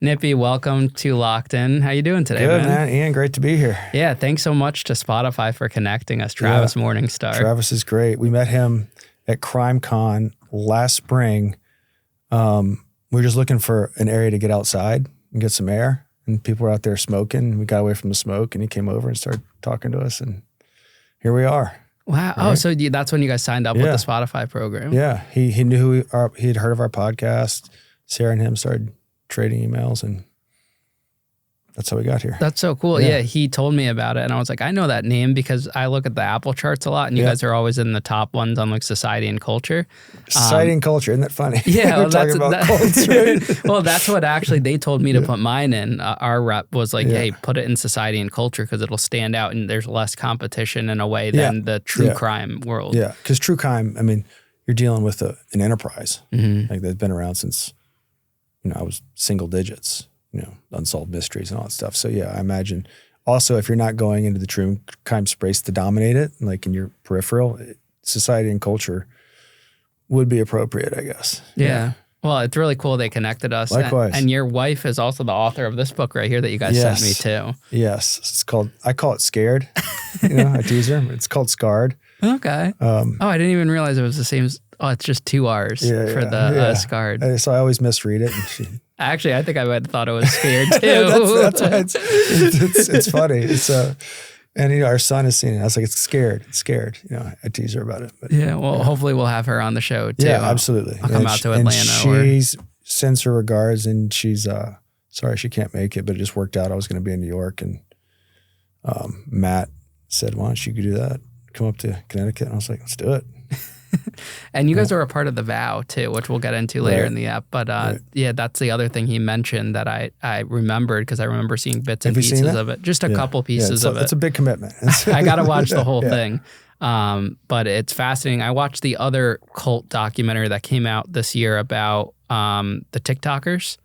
Nippy, welcome to Locked In. How you doing today, Good, man? Ian, great to be here. Yeah, thanks so much to Spotify for connecting us, Travis Morningstar. Travis is great. We met him at CrimeCon last spring. We were just looking for an area to get outside and get some air, and people were out there smoking. We got away from the smoke, and he came over and started talking to us, and here we are. Wow. Right? Oh, so that's when you guys signed up with the Spotify program. Yeah. He knew he had heard of our podcast. Sarah and him started trading emails, and that's how we got here. That's so cool. Yeah, he told me about it, and I was like, I know that name because I look at the Apple charts a lot, and you guys are always in the top ones on like society and culture. Society and culture, isn't that funny? Yeah, we're talking about cults, right? Well, that's what actually they told me to put mine in. Our rep was like, hey, put it in society and culture because it'll stand out, and there's less competition in a way than the true crime world. Yeah, because true crime, I mean, you're dealing with an enterprise like that's been around since, I was single digits, unsolved mysteries and all that stuff. So yeah, I imagine also if you're not going into the true crime space to dominate it, like in your peripheral, society and culture would be appropriate, I guess. Yeah. Well, it's really cool they connected us. Likewise. And your wife is also the author of this book right here that you guys sent me too. Yes. I call it Scared, a teaser. It's called Scarred. Okay. I didn't even realize it was the same. It's just 2 R's for the Scarred. So I always misread it. And Actually, I think I might have thought it was Scared too. that's why it's funny. And our son has seen it. I was like, it's scared. I tease her about it. But, hopefully we'll have her on the show too. Yeah, absolutely. I'll come out to Atlanta. And she sends her regards, and she's sorry she can't make it, but it just worked out. I was going to be in New York, and Matt said, why don't you do that? Come up to Connecticut. And I was like, let's do it. And you guys are a part of the vow too, which we'll get into later in the app. But that's the other thing he mentioned that I remembered because I remember seeing bits and pieces of it. Just a couple pieces of it. It's a big commitment. I got to watch the whole thing. But it's fascinating. I watched the other cult documentary that came out this year about the TikTokers.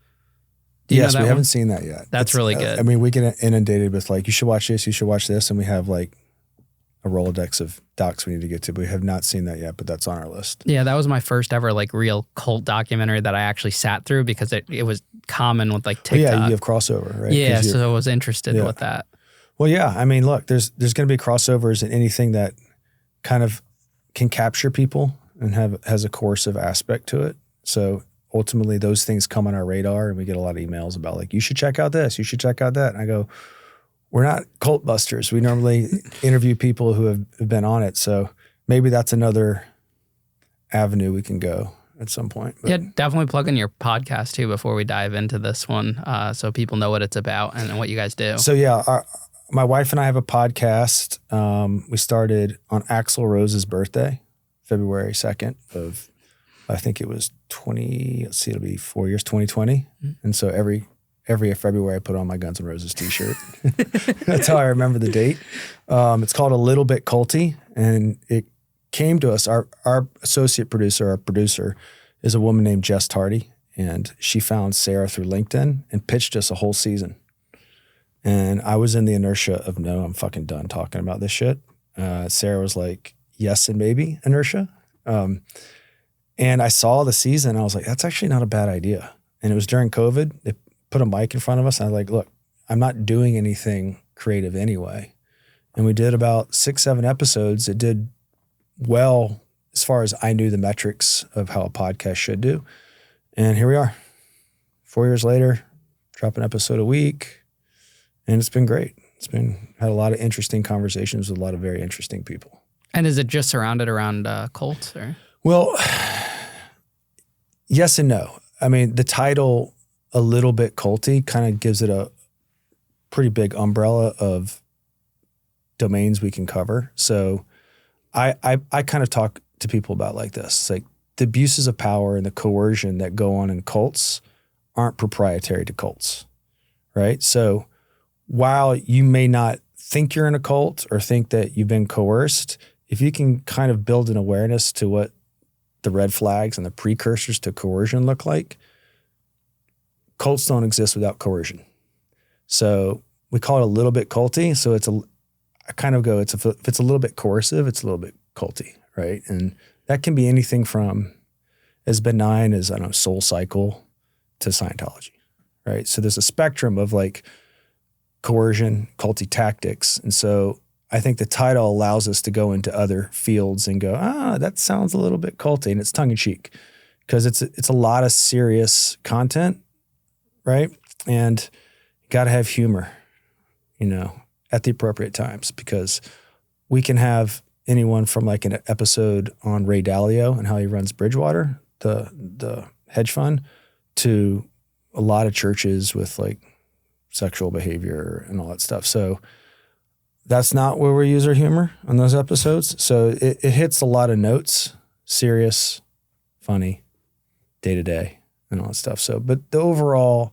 Yes, we haven't seen that yet. That's really good. I mean, we get inundated with like, you should watch this, you should watch this. And we have like a Rolodex of docs we need to get to, but we have not seen that yet, but that's on our list. Yeah, that was my first ever like real cult documentary that I actually sat through because it was common with like TikTok. Yeah, you have crossover, right? Yeah, so I was interested with that. Well, yeah, I mean, look, there's going to be crossovers in anything that kind of can capture people and has a coercive aspect to it. So ultimately those things come on our radar, and we get a lot of emails about like, you should check out this, you should check out that. And I go, we're not cult busters. We normally interview people who have been on it. So maybe that's another avenue we can go at some point. But. Yeah, definitely plug in your podcast too before we dive into this one so people know what it's about and what you guys do. So yeah, my wife and I have a podcast. We started on Axl Rose's birthday, February 2nd of, I think it was it'll be 4 years, 2020. Mm-hmm. And so every February I put on my Guns N' Roses t-shirt. That's how I remember the date. It's called A Little Bit Culty, and it came to us. Our associate producer, our producer, is a woman named Jess Tardy, and she found Sarah through LinkedIn and pitched us a whole season. And I was in the inertia of, no, I'm fucking done talking about this shit. Sarah was like, yes and maybe inertia. And I saw the season, and I was like, that's actually not a bad idea. And it was during COVID. They put a mic in front of us, and I was like, look, I'm not doing anything creative anyway. And we did about 6-7 episodes. It did well as far as I knew the metrics of how a podcast should do. And here we are, 4 years later, drop an episode a week, and it's been great. Had a lot of interesting conversations with a lot of very interesting people. And is it just surrounded around cults? Or? Well, yes and no. I mean, the title A Little Bit Culty kind of gives it a pretty big umbrella of domains we can cover. So I kind of talk to people about like this. It's like the abuses of power and the coercion that go on in cults aren't proprietary to cults, right? So while you may not think you're in a cult or think that you've been coerced, if you can kind of build an awareness to what the red flags and the precursors to coercion look like, cults don't exist without coercion. So we call it a little bit culty. So if it's a little bit coercive, it's a little bit culty, right? And that can be anything from as benign as, Soul Cycle to Scientology, right? So there's a spectrum of like coercion, culty tactics. And so I think the title allows us to go into other fields and go, that sounds a little bit culty, and it's tongue in cheek because it's a lot of serious content, right? And you got to have humor, at the appropriate times, because we can have anyone from like an episode on Ray Dalio and how he runs Bridgewater, the hedge fund, to a lot of churches with like sexual behavior and all that stuff. So that's not where we use our humor on those episodes. So it hits a lot of notes, serious, funny, day-to-day and all that stuff. So, but the overall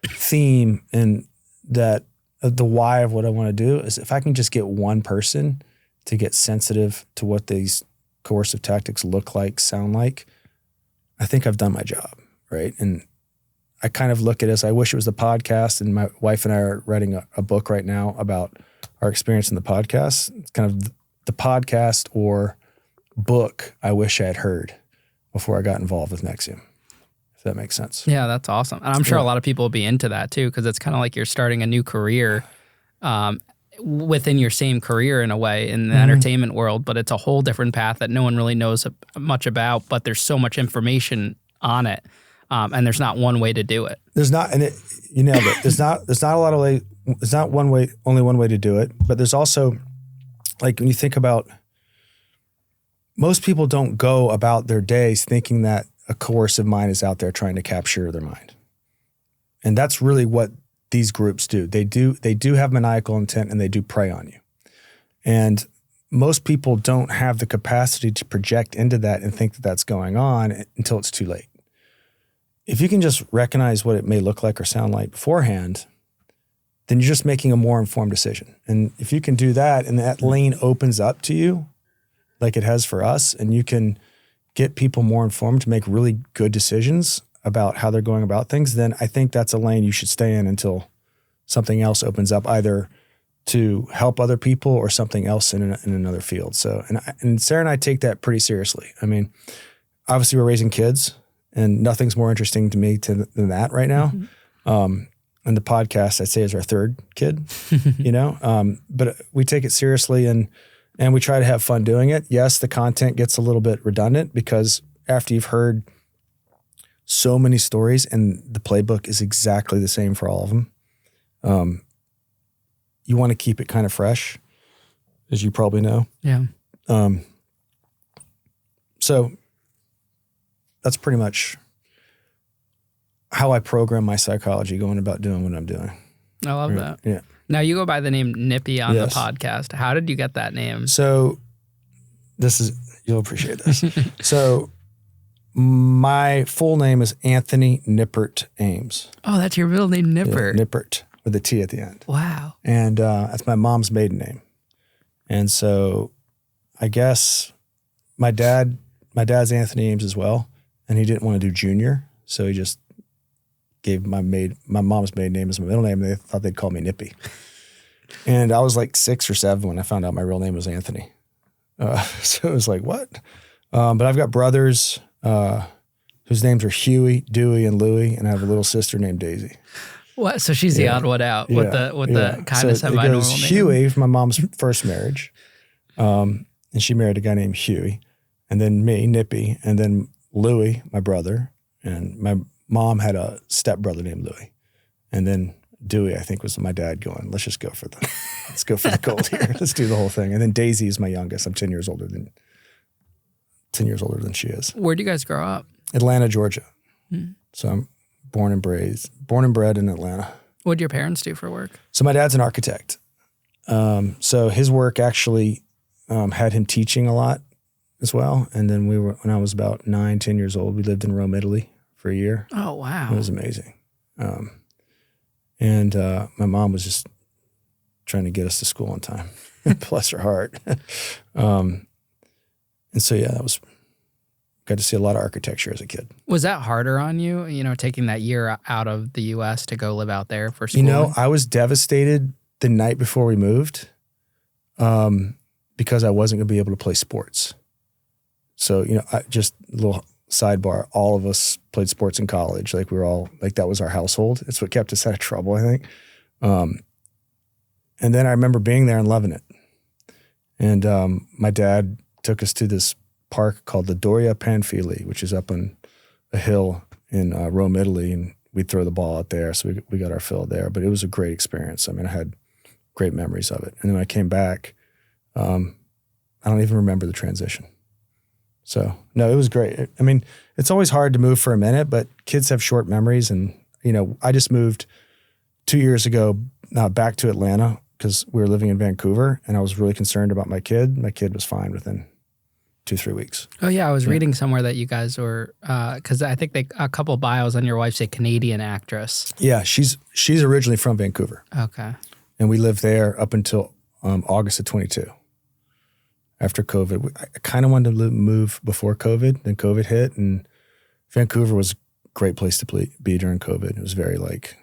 theme and that the why of what I want to do is if I can just get one person to get sensitive to what these coercive tactics look like, sound like, I think I've done my job, right? And I kind of look at it as I wish it was the podcast, and my wife and I are writing a book right now about our experience in the podcast. It's kind of the podcast or book I wish I had heard before I got involved with Nexium, if that makes sense. Yeah, that's awesome. And I'm sure a lot of people will be into that too, because it's kind of like you're starting a new career within your same career in a way in the entertainment world, but it's a whole different path that no one really knows much about, but there's so much information on it. And there's not one way to do it. There's not, and you nailed it. There's not a lot of way. There's not one way, only one way to do it. But there's also, like when you think about, most people don't go about their days thinking that a coercive mind is out there trying to capture their mind. And that's really what these groups do. They do have maniacal intent, and they do prey on you. And most people don't have the capacity to project into that and think that that's going on until it's too late. If you can just recognize what it may look like or sound like beforehand, then you're just making a more informed decision. And if you can do that and that lane opens up to you like it has for us, and you can get people more informed to make really good decisions about how they're going about things, then I think that's a lane you should stay in until something else opens up, either to help other people or something else in another field. So, and Sarah and I take that pretty seriously. I mean, obviously we're raising kids, and nothing's more interesting to me than that right now. And the podcast, I'd say, is our third kid, but we take it seriously and we try to have fun doing it. Yes, the content gets a little bit redundant because after you've heard so many stories, and the playbook is exactly the same for all of them, you want to keep it kind of fresh, as you probably know. Yeah. So that's pretty much how I program my psychology going about doing what I'm doing. I love that. Yeah. Now you go by the name Nippy on the podcast. How did you get that name? So you'll appreciate this. So my full name is Anthony Nippert Ames. Oh, that's your middle name, Nippert. Yeah, Nippert with a T at the end. Wow. And that's my mom's maiden name. And so I guess my dad's Anthony Ames as well, and he didn't want to do Junior, so he just gave my mom's maiden name as my middle name, and they thought they'd call me Nippy. And I was like 6 or 7 when I found out my real name was Anthony. So it was like, what? But I've got brothers whose names are Huey, Dewey, and Louie, and I have a little sister named Daisy. What? So she's the odd one out with the kind of semi-normal name. Huey from my mom's first marriage, and she married a guy named Huey, and then me, Nippy, and then Louie, my brother, and my mom had a stepbrother named Louie, and then Dewey, I think, was my dad going, let's go for the gold here. Let's do the whole thing. And then Daisy is my youngest. I'm 10 years older than she is. Where do you guys grow up? Atlanta, Georgia. So I'm born and bred in Atlanta. What did your parents do for work? So my dad's an architect. So his work actually had him teaching a lot as well. And then when I was about 9, 10 years old, we lived in Rome, Italy for a year. Oh, wow. It was amazing. And my mom was just trying to get us to school on time. Bless her heart. And so, yeah, got to see a lot of architecture as a kid. Was that harder on you, taking that year out of the U.S. to go live out there for school? I was devastated the night before we moved because I wasn't going to be able to play sports. So, just a little sidebar, all of us played sports in college. Like we were all, like that was our household. It's what kept us out of trouble, I think. And then I remember being there and loving it. And my dad took us to this park called the Doria Panfili, which is up on a hill in Rome, Italy, and we'd throw the ball out there. So we got our fill there. But it was a great experience. I mean, I had great memories of it. And then when I came back, I don't even remember the transition. So, no, it was great. I mean, it's always hard to move for a minute, but kids have short memories. And, you know, I just moved 2 years ago back to Atlanta because we were living in Vancouver, and I was really concerned about my kid. My kid was fine within 2-3 weeks. Oh, yeah. I was reading somewhere that you guys were, because I think a couple of bios on your wife say Canadian actress. Yeah, she's originally from Vancouver. Okay. And we lived there up until August of 22. After COVID, I kind of wanted to move before COVID. Then COVID hit, and Vancouver was a great place to be during COVID. It was very like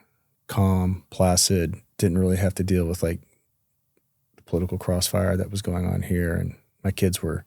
calm, placid. Didn't really have to deal with like the political crossfire that was going on here. And my kids were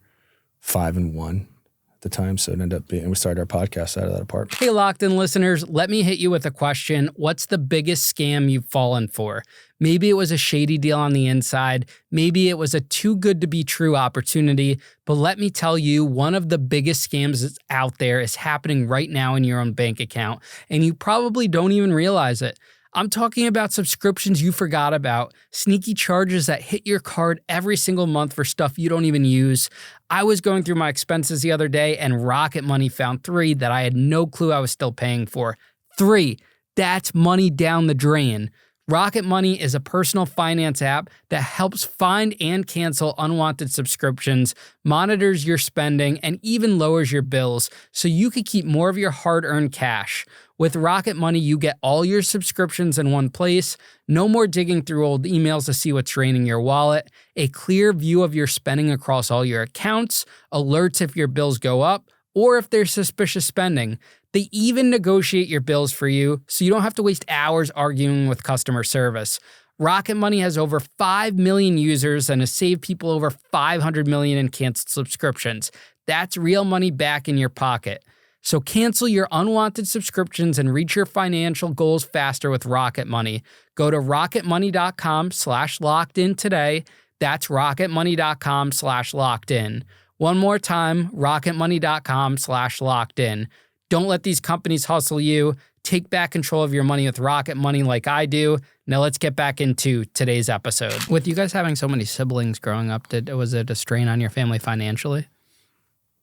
5 and 1 at the time, so it ended up being. And we started our podcast out of that apartment. Hey, Locked In listeners, let me hit you with a question. What's the biggest scam you've fallen for? Maybe it was a shady deal on the inside. Maybe it was a too good to be true opportunity. But let me tell you, one of the biggest scams that's out there is happening right now in your own bank account, and you probably don't even realize it. I'm talking about subscriptions you forgot about, sneaky charges that hit your card every single month for stuff you don't even use. I was going through my expenses the other day, and Rocket Money found 3 that I had no clue I was still paying for. 3. That's money down the drain. Rocket Money is a personal finance app that helps find and cancel unwanted subscriptions, monitors your spending, and even lowers your bills so you can keep more of your hard-earned cash. With Rocket Money, you get all your subscriptions in one place, no more digging through old emails to see what's draining your wallet, a clear view of your spending across all your accounts, alerts if your bills go up, or if there's suspicious spending. They even negotiate your bills for you, so you don't have to waste hours arguing with customer service. Rocket Money has over 5 million users and has saved people over $500 million in canceled subscriptions. That's real money back in your pocket. So cancel your unwanted subscriptions and reach your financial goals faster with Rocket Money. Go to rocketmoney.com/lockedin today. That's rocketmoney.com/lockedin. One more time, rocketmoney.com/lockedin. Don't let these companies hustle you. Take back control of your money with Rocket Money like I do. Now let's get back into today's episode. With you guys having so many siblings growing up, was it a strain on your family financially?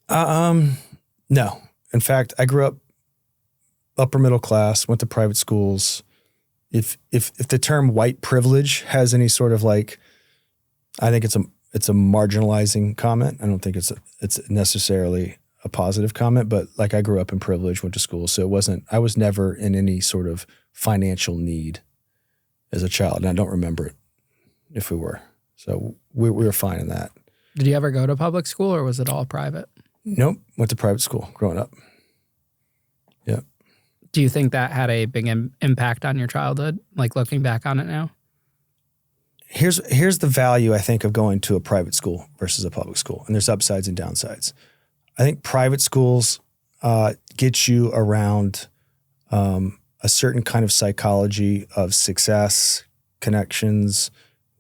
No. In fact, I grew up upper middle class, went to private schools. If the term white privilege has any sort of like, I think it's a marginalizing comment. I don't think it's necessarily a positive comment, but like I grew up in privilege, went to school. So I was never in any sort of financial need as a child. And I don't remember it if we were. So we were fine in that. Did you ever go to public school or was it all private? Nope. Went to private school growing up. Yeah. Do you think that had a big impact on your childhood, like looking back on it now? Here's the value, I think, of going to a private school versus a public school. And there's upsides and downsides. I think private schools get you around a certain kind of psychology of success, connections,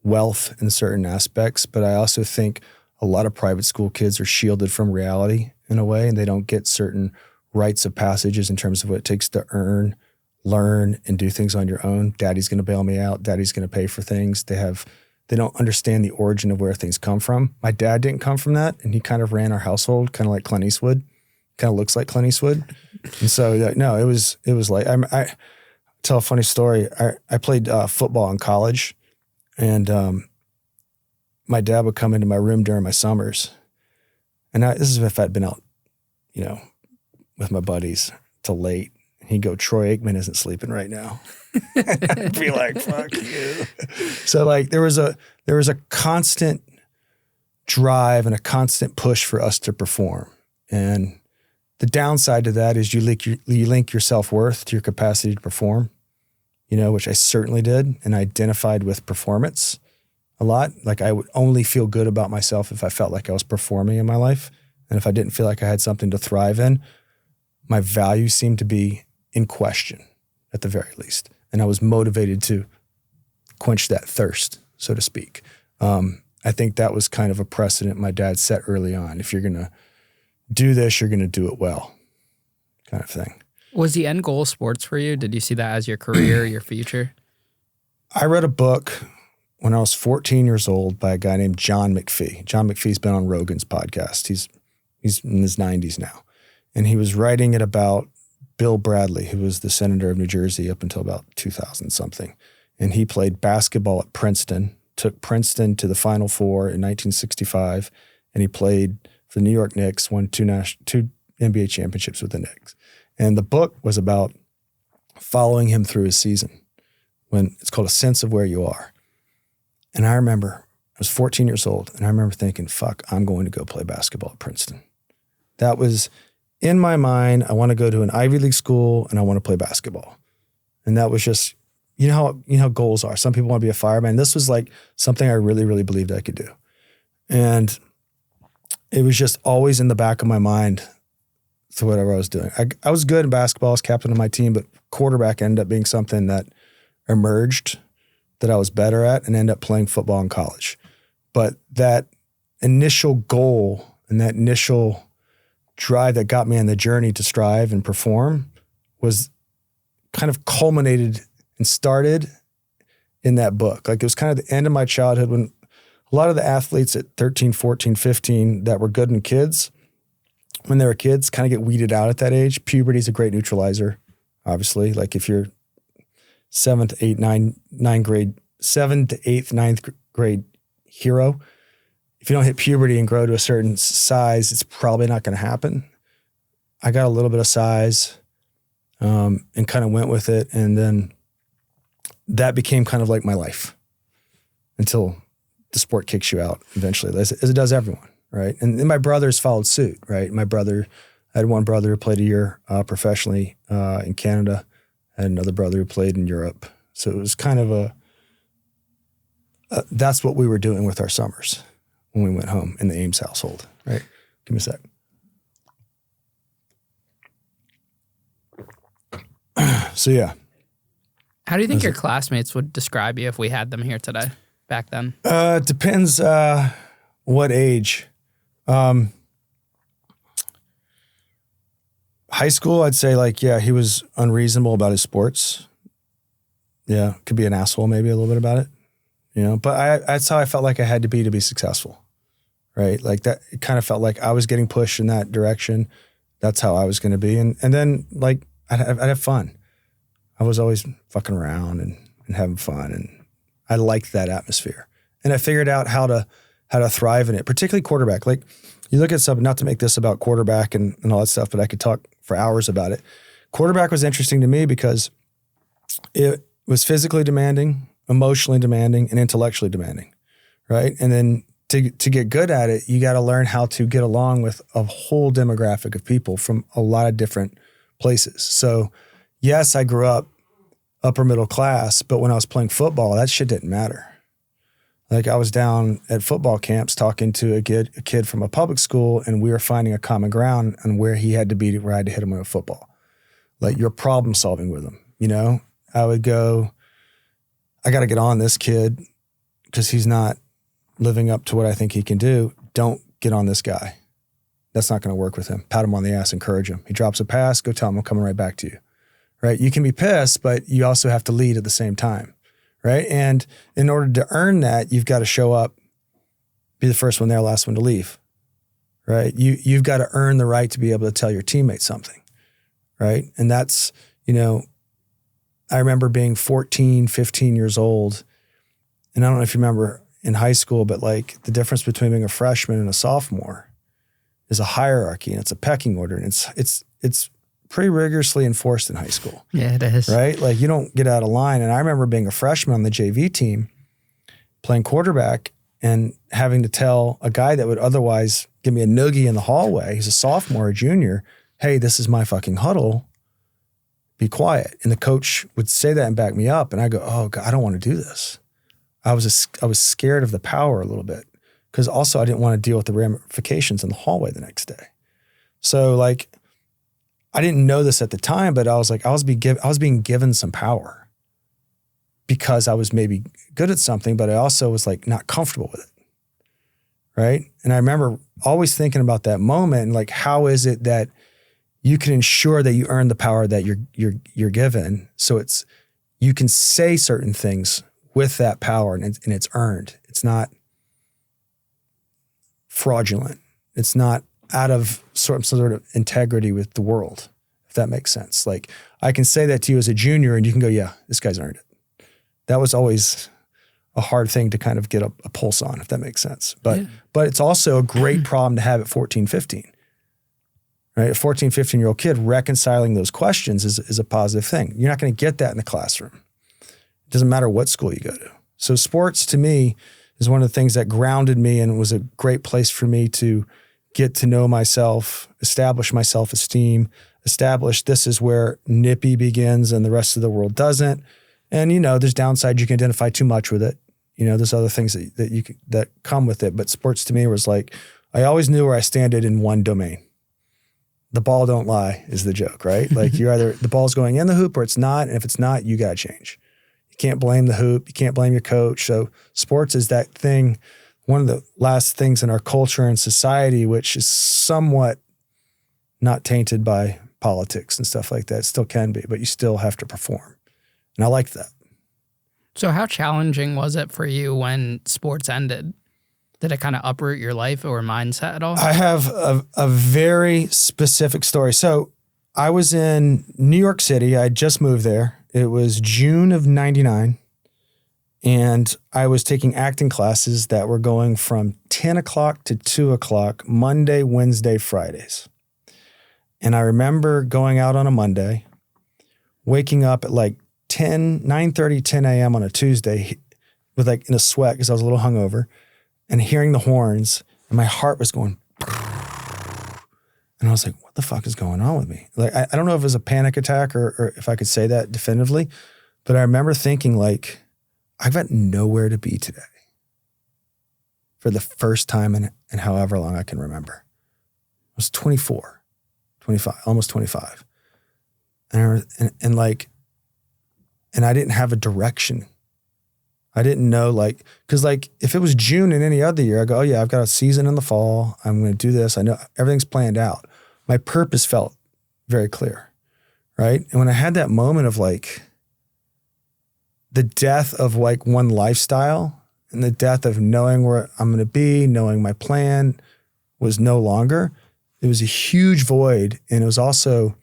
wealth in certain aspects. But I also think a lot of private school kids are shielded from reality in a way, and they don't get certain rites of passages in terms of what it takes to earn, learn, and do things on your own. Daddy's going to bail me out. Daddy's going to pay for things. They don't understand the origin of where things come from. My dad didn't come from that, and he kind of ran our household kind of like Clint Eastwood. Kind of looks like Clint Eastwood. And so, no, it was like, I tell a funny story. I played football in college, and my dad would come into my room during my summers. And this is if I'd been out, with my buddies till late. And he'd go, Troy Aikman isn't sleeping right now. I'd be like, fuck you. So like there was a constant drive and a constant push for us to perform. And the downside to that is you link your self-worth to your capacity to perform, which I certainly did, and I identified with performance a lot. Like I would only feel good about myself if I felt like I was performing in my life. And if I didn't feel like I had something to thrive in, my values seemed to be in question at the very least. And I was motivated to quench that thirst, so to speak. I think that was kind of a precedent my dad set early on. If you're going to do this, you're going to do it well, kind of thing. Was the end goal sports for you? Did you see that as your career, your future? I read a book when I was 14 years old by a guy named John McPhee. John McPhee's been on Rogan's podcast. He's in his 90s now. And he was writing it about Bill Bradley, who was the senator of New Jersey up until about 2000 something. And he played basketball at Princeton, took Princeton to the Final Four in 1965, and he played for the New York Knicks, won two NBA championships with the Knicks. And the book was about following him through his season. When it's called A Sense of Where You Are. And I remember, I was 14 years old, and I remember thinking, fuck, I'm going to go play basketball at Princeton. That was in my mind. I want to go to an Ivy League school, and I want to play basketball. And that was just, you know how goals are. Some people want to be a fireman. This was like something I really, really believed I could do. And it was just always in the back of my mind to whatever I was doing. I was good in basketball. I was captain of my team, but quarterback ended up being something that emerged that I was better at and ended up playing football in college. But that initial goal and that initial drive that got me on the journey to strive and perform was kind of culminated and started in that book. Like it was kind of the end of my childhood when a lot of the athletes at 13, 14, 15 that were good in kids, when they were kids, kind of get weeded out at that age. Puberty is a great neutralizer, obviously. Like if you're 7th, 8th, 9th grade, 7th to 8th, 9th grade hero, if you don't hit puberty and grow to a certain size, it's probably not going to happen. I got a little bit of size and kind of went with it. And then that became kind of like my life until the sport kicks you out eventually, as it does everyone, right? And then my brothers followed suit, right? I had one brother who played a year professionally in Canada. I had another brother who played in Europe. So it was kind of that's what we were doing with our summers when we went home in the Ames household, right? Give me a sec. So yeah. How do you think your classmates would describe you if we had them here today, back then? Depends what age. High school, I'd say like, yeah, he was unreasonable about his sports. Yeah, could be an asshole maybe a little bit about it, you know. But that's how I felt like I had to be successful, right? Like that, it kind of felt like I was getting pushed in that direction. That's how I was going to be, and then like I'd have fun. I was always fucking around and having fun, and I liked that atmosphere. And I figured out how to thrive in it, particularly quarterback. Like you look at something, not to make this about quarterback and all that stuff, but I could talk for hours about it. Quarterback was interesting to me because it was physically demanding, emotionally demanding, and intellectually demanding, right? And then to get good at it, you got to learn how to get along with a whole demographic of people from a lot of different places. So yes, I grew up upper middle class, but when I was playing football, that shit didn't matter. Like I was down at football camps talking to a kid from a public school, and we were finding a common ground on where he had to be, where I had to hit him with a football. Like you're problem solving with him, you know? I would go, I got to get on this kid because he's not living up to what I think he can do. Don't get on this guy. That's not going to work with him. Pat him on the ass, encourage him. He drops a pass, go tell him I'm coming right back to you, right? You can be pissed, but you also have to lead at the same time, right? And in order to earn that, you've got to show up, be the first one there, last one to leave, right? You've got to earn the right to be able to tell your teammates something, right? And that's, you know, I remember being 14, 15 years old, and I don't know if you remember in high school, but like the difference between being a freshman and a sophomore is a hierarchy, and it's a pecking order, and it's pretty rigorously enforced in high school. Yeah, it is. Right? Like you don't get out of line. And I remember being a freshman on the JV team, playing quarterback, and having to tell a guy that would otherwise give me a noogie in the hallway, he's a sophomore or junior, hey, this is my fucking huddle. Be quiet. And the coach would say that and back me up. And I go, oh God, I don't want to do this. I was scared of the power a little bit, because also I didn't want to deal with the ramifications in the hallway the next day. So like, I didn't know this at the time, but I was like, I was being given some power because I was maybe good at something, but I also was like not comfortable with it. Right. And I remember always thinking about that moment and like, how is it that you can ensure that you earn the power that you're given? So you can say certain things with that power and it's earned. It's not fraudulent. It's not out of some sort of integrity with the world, if that makes sense. Like I can say that to you as a junior and you can go, yeah, this guy's earned it. That was always a hard thing to kind of get a pulse on, if that makes sense. But it's also a great problem to have at 14, 15. Right? A 14, 15-year-old kid reconciling those questions is a positive thing. You're not going to get that in the classroom. It doesn't matter what school you go to. So sports to me is one of the things that grounded me and was a great place for me to get to know myself, establish my self-esteem, establish this is where Nippy begins and the rest of the world doesn't. And, there's downsides. You can identify too much with it. There's other things that come with it. But sports to me was like, I always knew where I standed in one domain. The ball don't lie is the joke, right? Like you're either the ball's going in the hoop or it's not. And if it's not, you got to change. You can't blame the hoop. You can't blame your coach. So sports is that thing, one of the last things in our culture and society, which is somewhat not tainted by politics and stuff like that. It still can be, but you still have to perform. And I liked that. So how challenging was it for you when sports ended? Did it kind of uproot your life or mindset at all? I have a very specific story. So I was in New York City. I had just moved there. It was June of 99. And I was taking acting classes that were going from 10 o'clock to 2 o'clock, Monday, Wednesday, Fridays. And I remember going out on a Monday, waking up at like 9:30, 10 a.m. on a Tuesday with like in a sweat because I was a little hungover and hearing the horns and my heart was going. And I was like, what the fuck is going on with me? Like, I don't know if it was a panic attack or if I could say that definitively, but I remember thinking like, I've got nowhere to be today for the first time in however long I can remember. I was 24, 25, almost 25. And I didn't have a direction. I didn't know because if it was June in any other year, I go, oh yeah, I've got a season in the fall. I'm going to do this. I know everything's planned out. My purpose felt very clear, right? And when I had that moment of like the death of like one lifestyle and the death of knowing where I'm going to be, knowing my plan was no longer, it was a huge void. And it was also,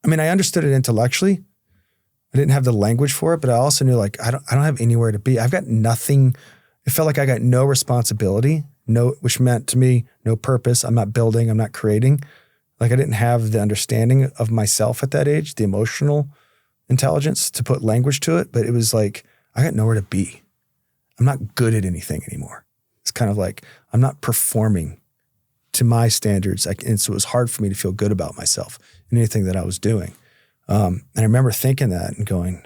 I understood it intellectually. I didn't have the language for it, but I also knew like, I don't have anywhere to be. I've got nothing. It felt like I got no responsibility, which meant to me, no purpose. I'm not building, I'm not creating. Like I didn't have the understanding of myself at that age, the emotional intelligence to put language to it. But it was like, I got nowhere to be. I'm not good at anything anymore. It's kind of like, I'm not performing to my standards. And so it was hard for me to feel good about myself in anything that I was doing. And I remember thinking that and going,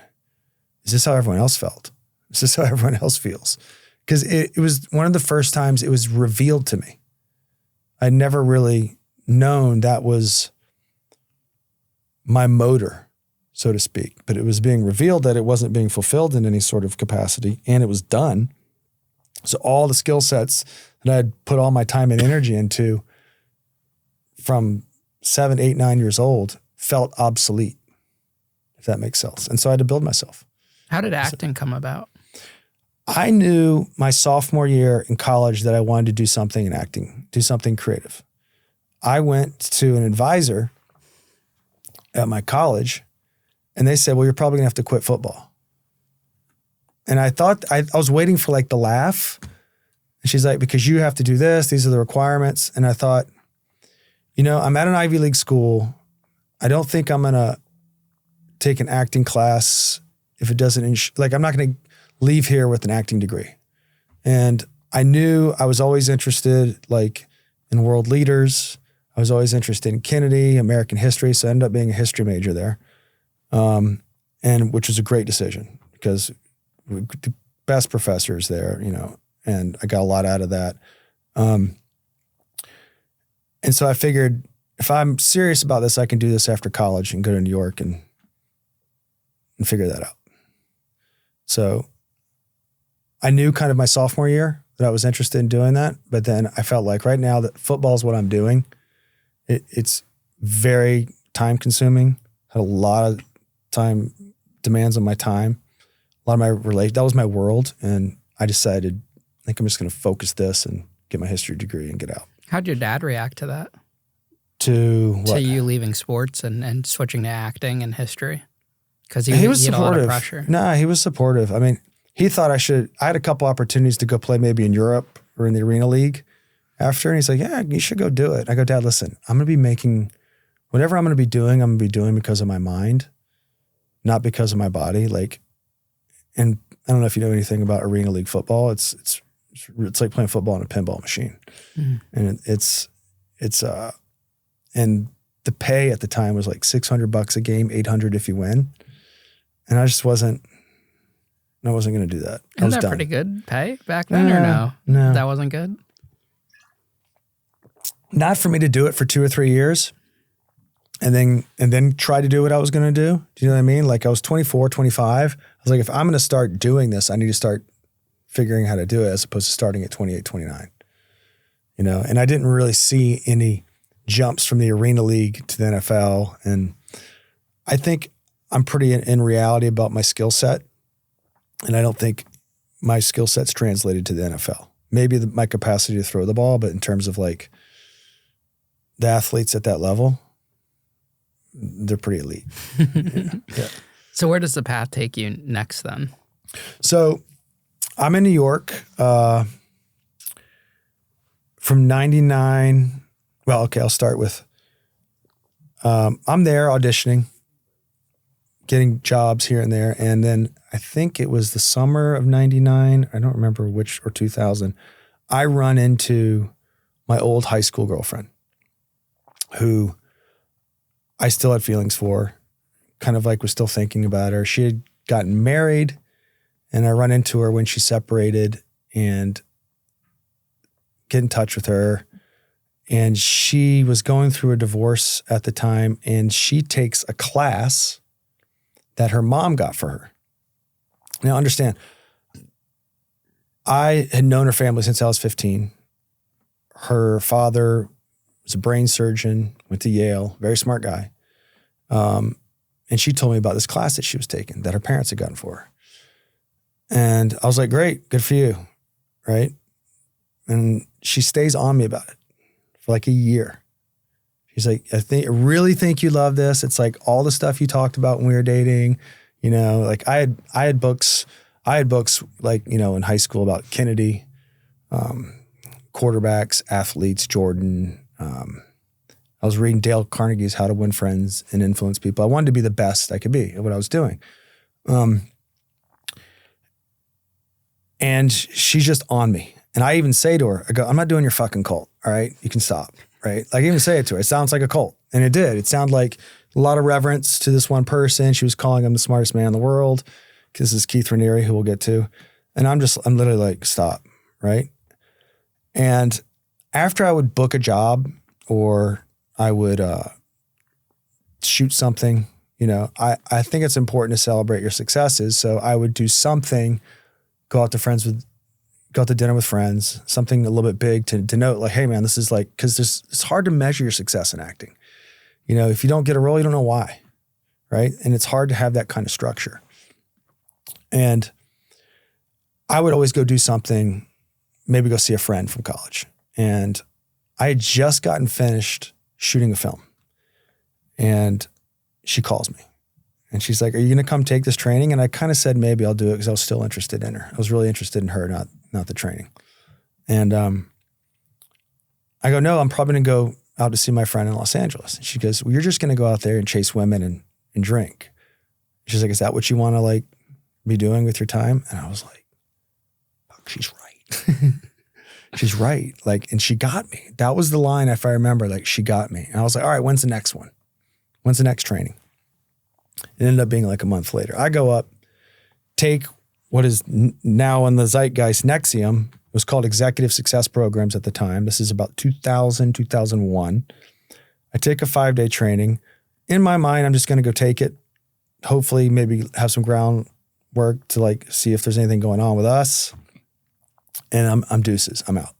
is this how everyone else felt? Is this how everyone else feels? Because it was one of the first times it was revealed to me. I'd never really known that was my motor, so to speak, but it was being revealed that it wasn't being fulfilled in any sort of capacity and it was done. So all the skill sets that I'd put all my time and energy into from 7, 8, 9 years old felt obsolete, if that makes sense. And so I had to build myself. How did acting come about? I knew my sophomore year in college that I wanted to do something in acting, do something creative. I went to an advisor at my college and they said, well, you're probably gonna have to quit football. And I thought, I was waiting for like the laugh. And she's like, because you have to do this, these are the requirements. And I thought, I'm at an Ivy League school. I don't think I'm gonna take an acting class if it doesn't, I'm not gonna leave here with an acting degree. And I knew I was always interested in world leaders. I was always interested in Kennedy, American history. So I ended up being a history major there. And which was a great decision because the best professors there, and I got a lot out of that. And so I figured if I'm serious about this, I can do this after college and go to New York and figure that out. So I knew kind of my sophomore year that I was interested in doing that. But then I felt like right now that football is what I'm doing. It's very time consuming, had a lot of time demands on my time, a lot of my that was my world. And I decided, I think I'm just going to focus this and get my history degree and get out. How'd your dad react to that? To what? To you leaving sports and switching to acting and history? Because he was had supportive. A lot of pressure. No, he was supportive. I mean, he thought I had a couple opportunities to go play maybe in Europe or in the Arena League after. And he's like, yeah, you should go do it. I go, Dad, listen, I'm going to be making, whatever I'm going to be doing because of my mind, not because of my body. Like, and I don't know if you know anything about Arena League football. It's like playing football in a pinball machine. Mm-hmm. And and the pay at the time was like $600 a game, $800 if you win. And I wasn't going to do that. Isn't that pretty good pay back then or no? No. That wasn't good? Not for me to do it for 2 or 3 years and then try to do what I was going to do. Do you know what I mean? Like I was 24, 25. I was like, if I'm going to start doing this, I need to start figuring how to do it as opposed to starting at 28, 29. You know, and I didn't really see any jumps from the Arena League to the NFL. And I think I'm pretty in reality about my skill set. And I don't think my skill set's translated to the NFL. Maybe my capacity to throw the ball, but in terms of like the athletes at that level, they're pretty elite. Yeah. So where does the path take you next then? So I'm in New York from 99. Well, okay, I'll start with, I'm there auditioning, getting jobs here and there. And then I think it was the summer of 99. I don't remember which, or 2000. I run into my old high school girlfriend who I still had feelings for, kind of like was still thinking about her. She had gotten married and I run into her when she separated and get in touch with her. And she was going through a divorce at the time and she takes a class that her mom got for her. Now understand, I had known her family since I was 15. Her father was a brain surgeon, went to Yale, very smart guy. And she told me about this class that she was taking that her parents had gotten for her. And I was like, great, good for you, right? And she stays on me about it for like a year. She's like, I really think you love this. It's like all the stuff you talked about when we were dating, you know, like I had books like, you know, in high school about Kennedy, quarterbacks, athletes, Jordan. I was reading Dale Carnegie's How to Win Friends and Influence People. I wanted to be the best I could be at what I was doing. And she's just on me. And I even say to her, I go, I'm not doing your fucking cult. All right. You can stop. Right. Like I even say it to her. It sounds like a cult. And it did. It sounded like a lot of reverence to this one person. She was calling him the smartest man in the world. This is Keith Raniere, who we'll get to. And I'm literally like, stop. Right. And after I would book a job or I would shoot something, you know, I think it's important to celebrate your successes. So I would do something, go out to dinner with friends, something a little bit big to note like, hey man, this is like, cause it's hard to measure your success in acting. You know, if you don't get a role, you don't know why, right? And it's hard to have that kind of structure. And I would always go do something, maybe go see a friend from college. And I had just gotten finished shooting a film. And she calls me. And she's like, are you going to come take this training? And I kind of said, maybe I'll do it because I was still interested in her. I was really interested in her, not the training. And I go, no, I'm probably going to go out to see my friend in Los Angeles. And she goes, well, you're just going to go out there and chase women and drink. She's like, is that what you want to like be doing with your time? And I was like, fuck, she's right. She's right. Like, and she got me. That was the line, if I remember, like she got me. And I was like, all right, when's the next one? When's the next training? It ended up being like a month later. I go up, take what is now in the zeitgeist Nexium. It was called Executive Success Programs at the time. This is about 2000, 2001. I take a 5-day training. In my mind, I'm just going to go take it. Hopefully, maybe have some groundwork to like see if there's anything going on with us. And I'm deuces. I'm out.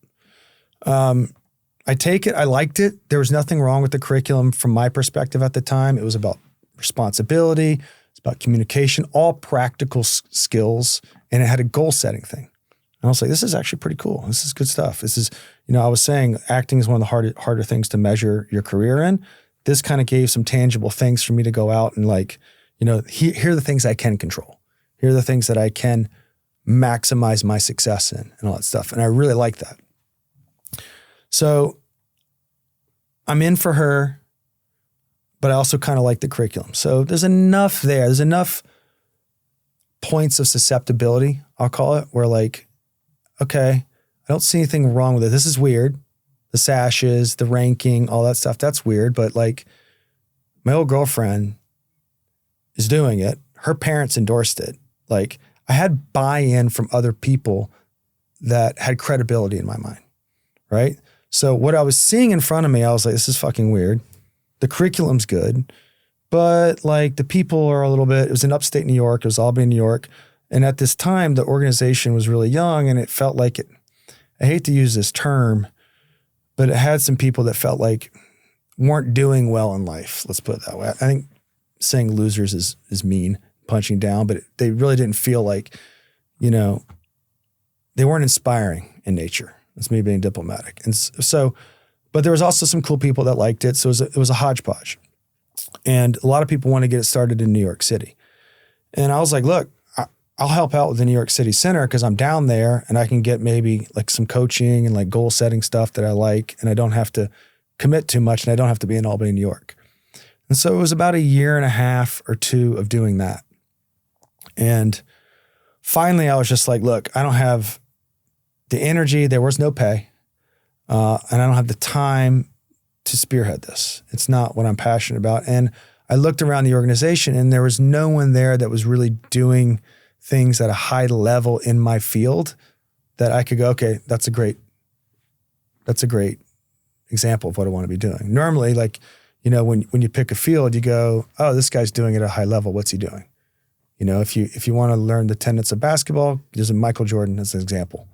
I take it. I liked it. There was nothing wrong with the curriculum from my perspective at the time. It was about responsibility. It's about communication, all practical skills. And it had a goal setting thing. And I was like, this is actually pretty cool. This is good stuff. This is, I was saying acting is one of the harder things to measure your career in. This kind of gave some tangible things for me to go out and like, here are the things I can control. Here are the things that I can maximize my success in and all that stuff. And I really like that. So I'm in for her, but I also kind of like the curriculum. So there's enough there. There's enough points of susceptibility, I'll call it, where like, okay, I don't see anything wrong with it. This is weird. The sashes, the ranking, all that stuff, that's weird. But like my old girlfriend is doing it. Her parents endorsed it. Like I had buy-in from other people that had credibility in my mind, right? So what I was seeing in front of me, I was like, this is fucking weird. The curriculum's good, but like the people are a little bit, it was in upstate New York, it was Albany, New York. And at this time, the organization was really young and it felt like I hate to use this term, but it had some people that felt like weren't doing well in life. Let's put it that way. I think saying losers is mean, punching down, but they really didn't feel like, they weren't inspiring in nature. That's me being diplomatic. And so, but there was also some cool people that liked it. So it was a hodgepodge. And a lot of people want to get it started in New York City. And I was like, look, I'll help out with the New York City Center because I'm down there and I can get maybe like some coaching and like goal setting stuff that I like. And I don't have to commit too much and I don't have to be in Albany, New York. And so it was about 1.5 years or 2 of doing that. And finally I was just like, look, I don't have the energy, there was no pay, and I don't have the time to spearhead this. It's not what I'm passionate about. And I looked around the organization and there was no one there that was really doing things at a high level in my field that I could go, okay, that's a great example of what I want to be doing. Normally, like, when you pick a field, you go, oh, this guy's doing it at a high level. What's he doing? If you want to learn the tenets of basketball, there's a Michael Jordan as an example.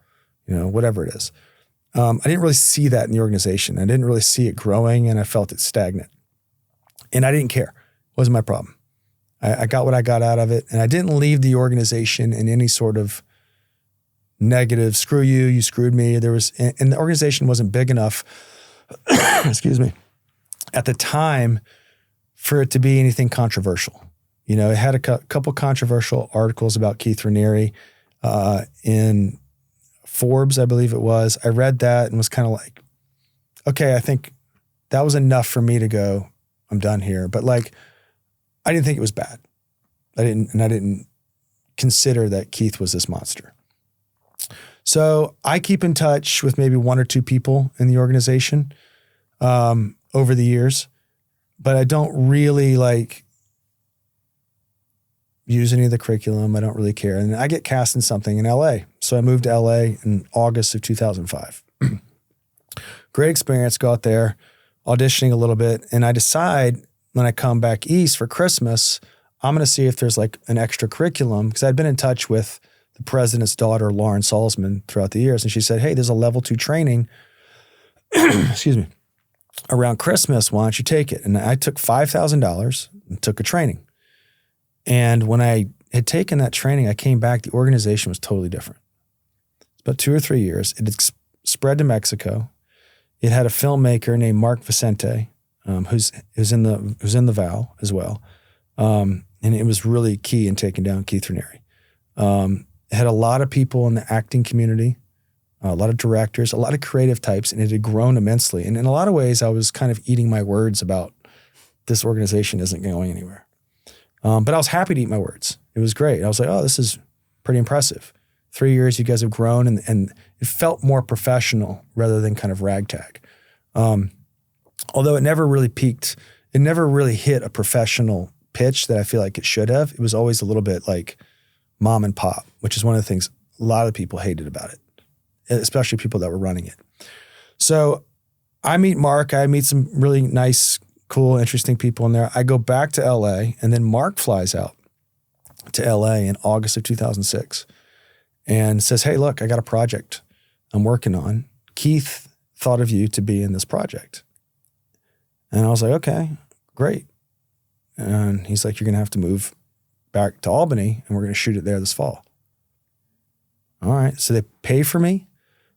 Whatever it is. I didn't really see that in the organization. I didn't really see it growing and I felt it stagnant. And I didn't care. It wasn't my problem. I got what I got out of it. And I didn't leave the organization in any sort of negative, screw you, you screwed me. And the organization wasn't big enough, excuse me, at the time for it to be anything controversial. It had a couple controversial articles about Keith Raniere in Forbes, I believe it was. I read that and was kind of like, okay, I think that was enough for me to go, I'm done here. But like, I didn't think it was bad. I didn't consider that Keith was this monster. So I keep in touch with maybe 1 or 2 people in the organization over the years, but I don't really like use any of the curriculum. I don't really care. And I get cast in something in LA. So I moved to LA in August of 2005. Great experience, go out there, auditioning a little bit. And I decide when I come back east for Christmas, I'm going to see if there's like an extra curriculum because I'd been in touch with the president's daughter, Lauren Salzman, throughout the years. And she said, hey, there's a level 2 training, excuse me, around Christmas. Why don't you take it? And I took $5,000 and took a training. And when I had taken that training, I came back, the organization was totally different. It's about 2 or 3 years. It had spread to Mexico. It had a filmmaker named Mark Vicente, who's in the Val as well. And it was really key in taking down Keith Raniere. It had a lot of people in the acting community, a lot of directors, a lot of creative types, and it had grown immensely. And in a lot of ways, I was kind of eating my words about this organization isn't going anywhere. But I was happy to eat my words. It was great. I was like, oh, this is pretty impressive. 3 years, you guys have grown, and it felt more professional rather than kind of ragtag. Although it never really peaked, it never really hit a professional pitch that I feel like it should have. It was always a little bit like mom and pop, which is one of the things a lot of people hated about it, especially people that were running it. So I meet Mark, I meet some really nice cool, interesting people in there. I go back to LA, and then Mark flies out to LA in August of 2006 and says, hey, look, I got a project I'm working on. Keith thought of you to be in this project. And I was like, okay, great. And he's like, you're going to have to move back to Albany, and we're going to shoot it there this fall. All right. So they pay for me,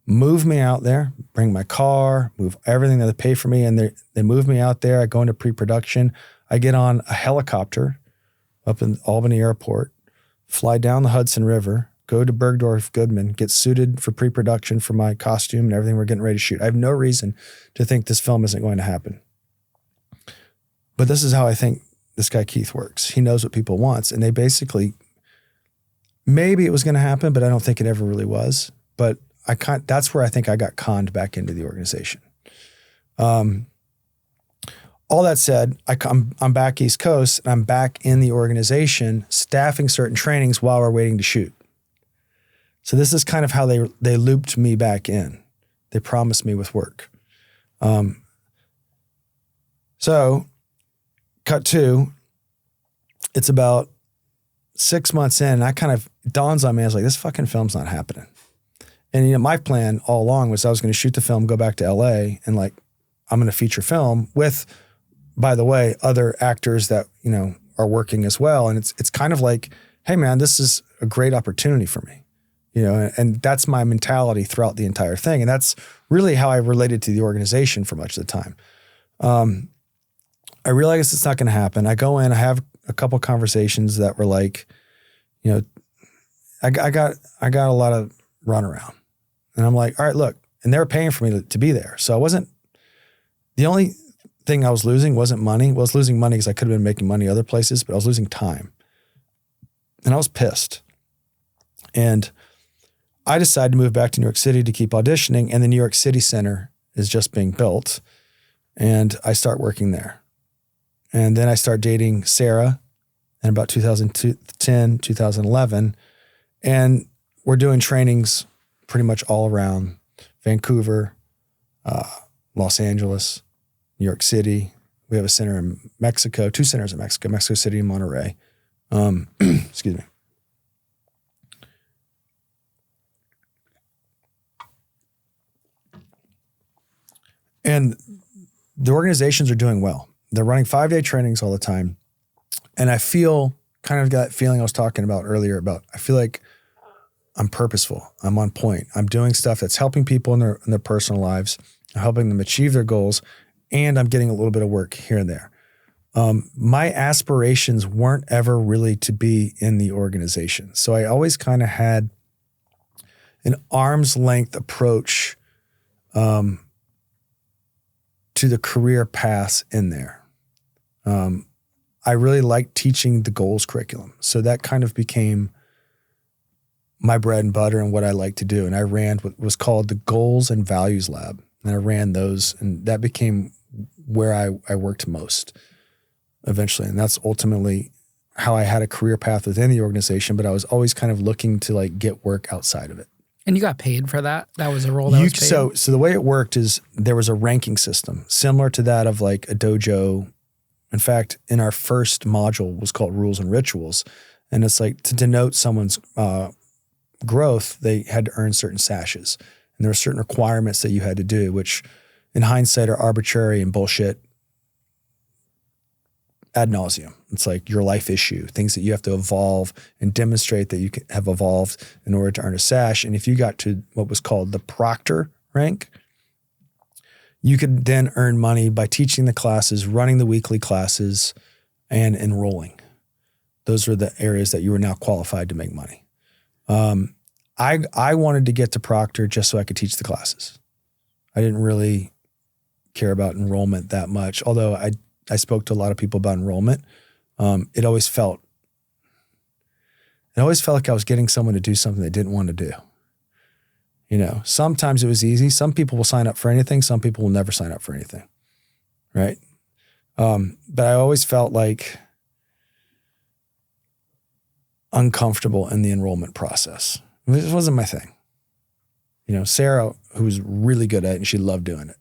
move me out there, bring my car, move everything that they pay for me. And they move me out there. I go into pre-production. I get on a helicopter up in Albany Airport, fly down the Hudson River, go to Bergdorf Goodman, get suited for pre-production for my costume and everything we're getting ready to shoot. I have no reason to think this film isn't going to happen. But this is how I think this guy Keith works. He knows what people wants, and they basically, maybe it was going to happen, but I don't think it ever really was. But that's where I think I got conned back into the organization. All that said, I'm back East Coast, and I'm back in the organization, staffing certain trainings while we're waiting to shoot. So this is kind of how they looped me back in. They promised me with work. So cut to, it's about 6 months in, and I kind of dawns on me, I was like, this fucking film's not happening. And my plan all along was I was going to shoot the film, go back to LA, and like, I'm going to feature film with, by the way, other actors that, are working as well. And it's kind of like, hey man, this is a great opportunity for me, and that's my mentality throughout the entire thing. And that's really how I related to the organization for much of the time. I realize it's not going to happen. I go in, I have a couple conversations that were like, I got a lot of runaround, and I'm like, all right, look, and they were paying for me to be there. So the only thing I was losing wasn't money. Well, I was losing money because I could have been making money other places, but I was losing time, and I was pissed. And I decided to move back to New York City to keep auditioning, and the New York City Center is just being built, and I start working there. And then I start dating Sarah in about 2010, 2011. And we're doing trainings pretty much all around Vancouver, Los Angeles, New York City. We have a center in Mexico, 2 centers in Mexico City and Monterey. Excuse me. And the organizations are doing well. They're running 5-day trainings all the time. And I feel kind of that feeling I was talking about earlier about, I feel like I'm purposeful. I'm on point. I'm doing stuff that's helping people in their personal lives, helping them achieve their goals, and I'm getting a little bit of work here and there. My aspirations weren't ever really to be in the organization. So I always kind of had an arm's length approach to the career paths in there. I really liked teaching the goals curriculum. So that kind of became my bread and butter and what I like to do. And I ran what was called the Goals and Values Lab. And I ran those, and that became where I worked most eventually. And that's ultimately how I had a career path within the organization, but I was always kind of looking to like get work outside of it. And you got paid for that? That was a role that was paid? So the way it worked is there was a ranking system similar to that of like a dojo. In fact, in our first module was called Rules and Rituals. And it's like to denote someone's growth, they had to earn certain sashes. And there were certain requirements that you had to do, which in hindsight are arbitrary and bullshit ad nauseum. It's like your life issue, things that you have to evolve and demonstrate that you have evolved in order to earn a sash. And if you got to what was called the proctor rank, you could then earn money by teaching the classes, running the weekly classes, and enrolling. Those were the areas that you were now qualified to make money. I wanted to get to proctor just so I could teach the classes. I didn't really care about enrollment that much, although I spoke to a lot of people about enrollment. It always felt like I was getting someone to do something they didn't want to do. Sometimes it was easy. Some people will sign up for anything. Some people will never sign up for anything. Right. But I always felt like uncomfortable in the enrollment process. It wasn't my thing. Sarah, who was really good at it, and she loved doing it.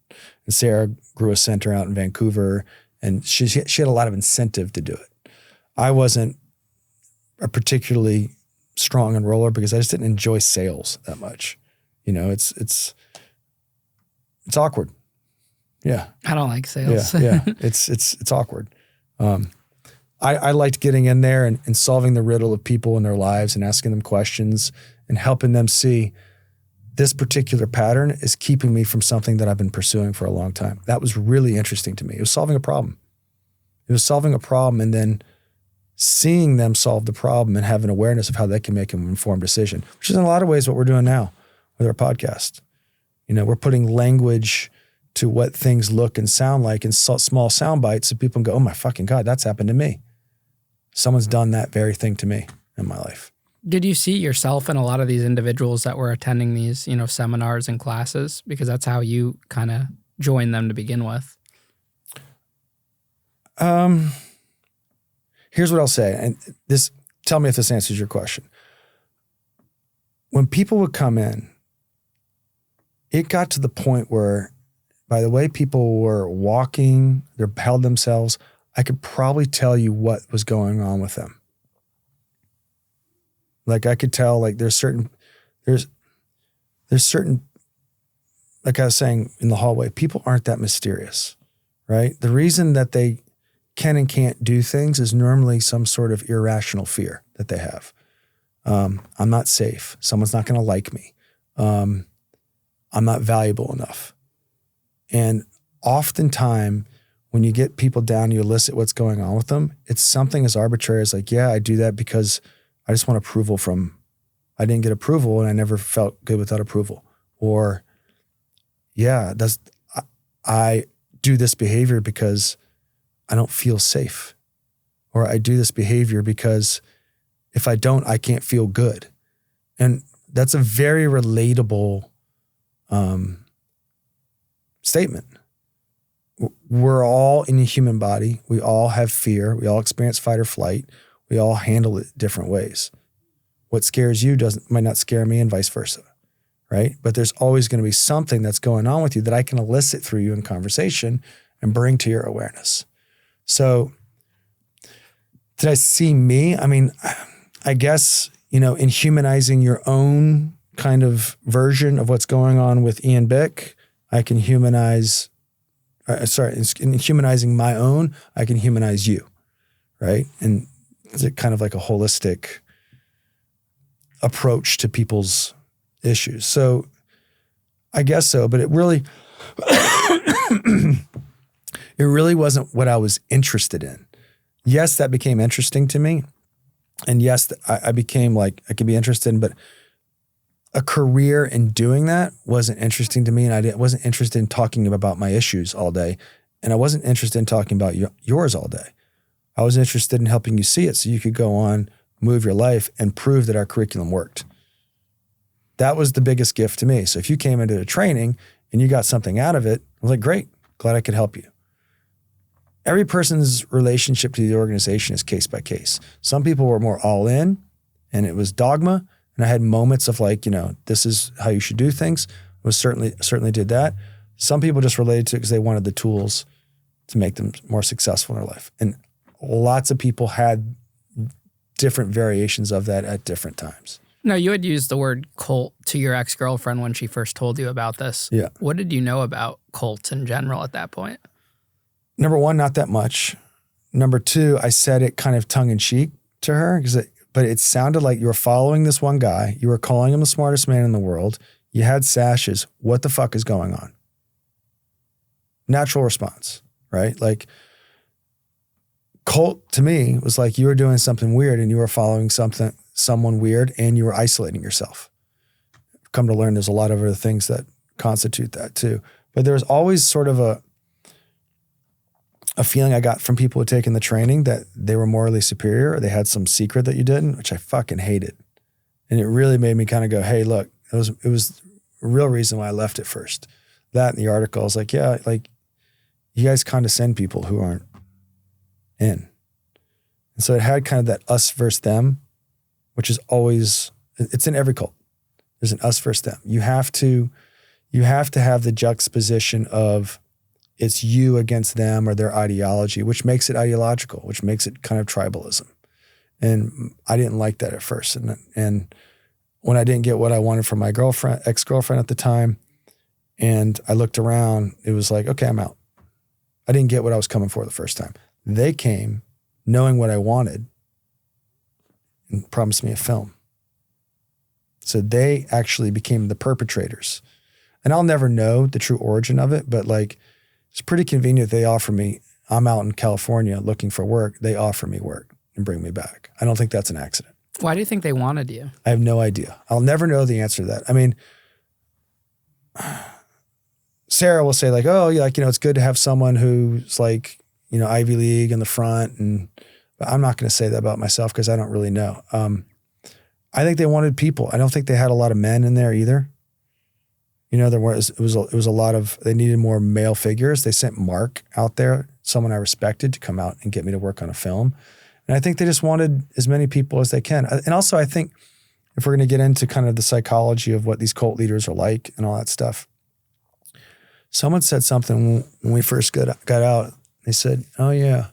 And Sarah grew a center out in Vancouver, And she had a lot of incentive to do it. I wasn't a particularly strong enroller because I just didn't enjoy sales that much. You know, it's awkward. Yeah. I don't like sales. Yeah. It's awkward. I liked getting in there and solving the riddle of people in their lives and asking them questions and helping them see this particular pattern is keeping me from something that I've been pursuing for a long time. That was really interesting to me. It was solving a problem. It was solving a problem and then seeing them solve the problem and having awareness of how they can make an informed decision, which is in a lot of ways what we're doing now with our podcast. You know, we're putting language to what things look and sound like in small sound bites so people can go, oh my fucking God, that's happened to me. Someone's done that very thing to me in my life. Did you see yourself in a lot of these individuals that were attending these, you know, seminars and classes? Because that's how you kind of joined them to begin with. Here's what I'll say, and tell me if this answers your question. When people would come in, it got to the point where, by the way people were walking, they held themselves, I could probably tell you what was going on with them. Like I could tell, like there's certain, like I was saying in the hallway, people aren't that mysterious, right? The reason that they can and can't do things is normally some sort of irrational fear that they have. I'm not safe. Someone's not going to like me. I'm not valuable enough. And oftentimes when you get people down, you elicit what's going on with them. It's something as arbitrary as like, yeah, I do that because I just want approval I didn't get approval and I never felt good without approval. Or, yeah, I do this behavior because I don't feel safe. Or I do this behavior because if I don't, I can't feel good. And that's a very relatable statement. We're all in a human body. We all have fear. We all experience fight or flight. We all handle it different ways. What scares you might not scare me and vice versa, right? But there's always going to be something that's going on with you that I can elicit through you in conversation and bring to your awareness. So did I see me? I mean, I guess, you know, in humanizing your own kind of version of what's going on with Ian Bick, I can humanize, in humanizing my own, I can humanize you, right? And it's kind of like a holistic approach to people's issues. So I guess so, but it really, it really wasn't what I was interested in. Yes, that became interesting to me. And yes, I became like, I could be interested in, but a career in doing that wasn't interesting to me. And I wasn't interested in talking about my issues all day. And I wasn't interested in talking about yours all day. I was interested in helping you see it so you could go on, move your life, and prove that our curriculum worked. That was the biggest gift to me. So if you came into the training and you got something out of it, I was like, great, glad I could help you. Every person's relationship to the organization is case by case. Some people were more all in and it was dogma. And I had moments of like, you know, this is how you should do things. I certainly did that. Some people just related to it because they wanted the tools to make them more successful in their life. And lots of people had different variations of that at different times. No, you had used the word cult to your ex-girlfriend when she first told you about this. Yeah. What did you know about cults in general at that point? Number one, not that much. Number two, I said it kind of tongue in cheek to her, but it sounded like you were following this one guy. You were calling him the smartest man in the world. You had sashes. What the fuck is going on? Natural response, right? Like, cult to me was like you were doing something weird and you were following someone weird and you were isolating yourself. Come to learn there's a lot of other things that constitute that too. But there's always sort of a feeling I got from people who had taken the training that they were morally superior or they had some secret that you didn't, which I fucking hated. And it really made me kind of go, hey, look, it was a real reason why I left it first. That in the article, I was like, yeah, like you guys condescend people who aren't in. And so it had kind of that us versus them, which is always, it's in every cult. There's an us versus them. You have to have the juxtaposition of it's you against them or their ideology, which makes it ideological, which makes it kind of tribalism. And I didn't like that at first. And when I didn't get what I wanted from my ex-girlfriend at the time, and I looked around, it was like, okay, I'm out. I didn't get what I was coming for the first time. They came knowing what I wanted and promised me a film. So they actually became the perpetrators. And I'll never know the true origin of it, but like, it's pretty convenient they offer me, I'm out in California looking for work, they offer me work and bring me back. I don't think that's an accident. Why do you think they wanted you? I have no idea. I'll never know the answer to that. I mean, Sarah will say like, oh, yeah, like, you know, it's good to have someone who's like, you know, Ivy League in the front. But I'm not going to say that about myself because I don't really know. I think they wanted people. I don't think they had a lot of men in there either. You know, it was a lot of, they needed more male figures. They sent Mark out there, someone I respected, to come out and get me to work on a film. And I think they just wanted as many people as they can. And also I think if we're going to get into kind of the psychology of what these cult leaders are like and all that stuff, someone said something when we first got out. They said, oh yeah,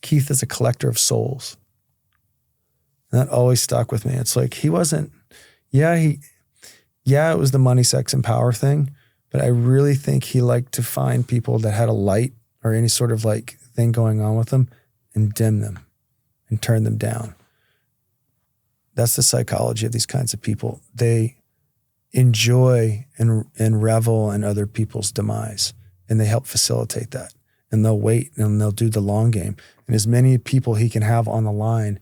Keith is a collector of souls. And that always stuck with me. It's like, he wasn't, it was the money, sex, and power thing, but I really think he liked to find people that had a light or any sort of like thing going on with them and dim them and turn them down. That's the psychology of these kinds of people. They enjoy and revel in other people's demise, and they help facilitate that. And they'll wait and they'll do the long game. And as many people he can have on the line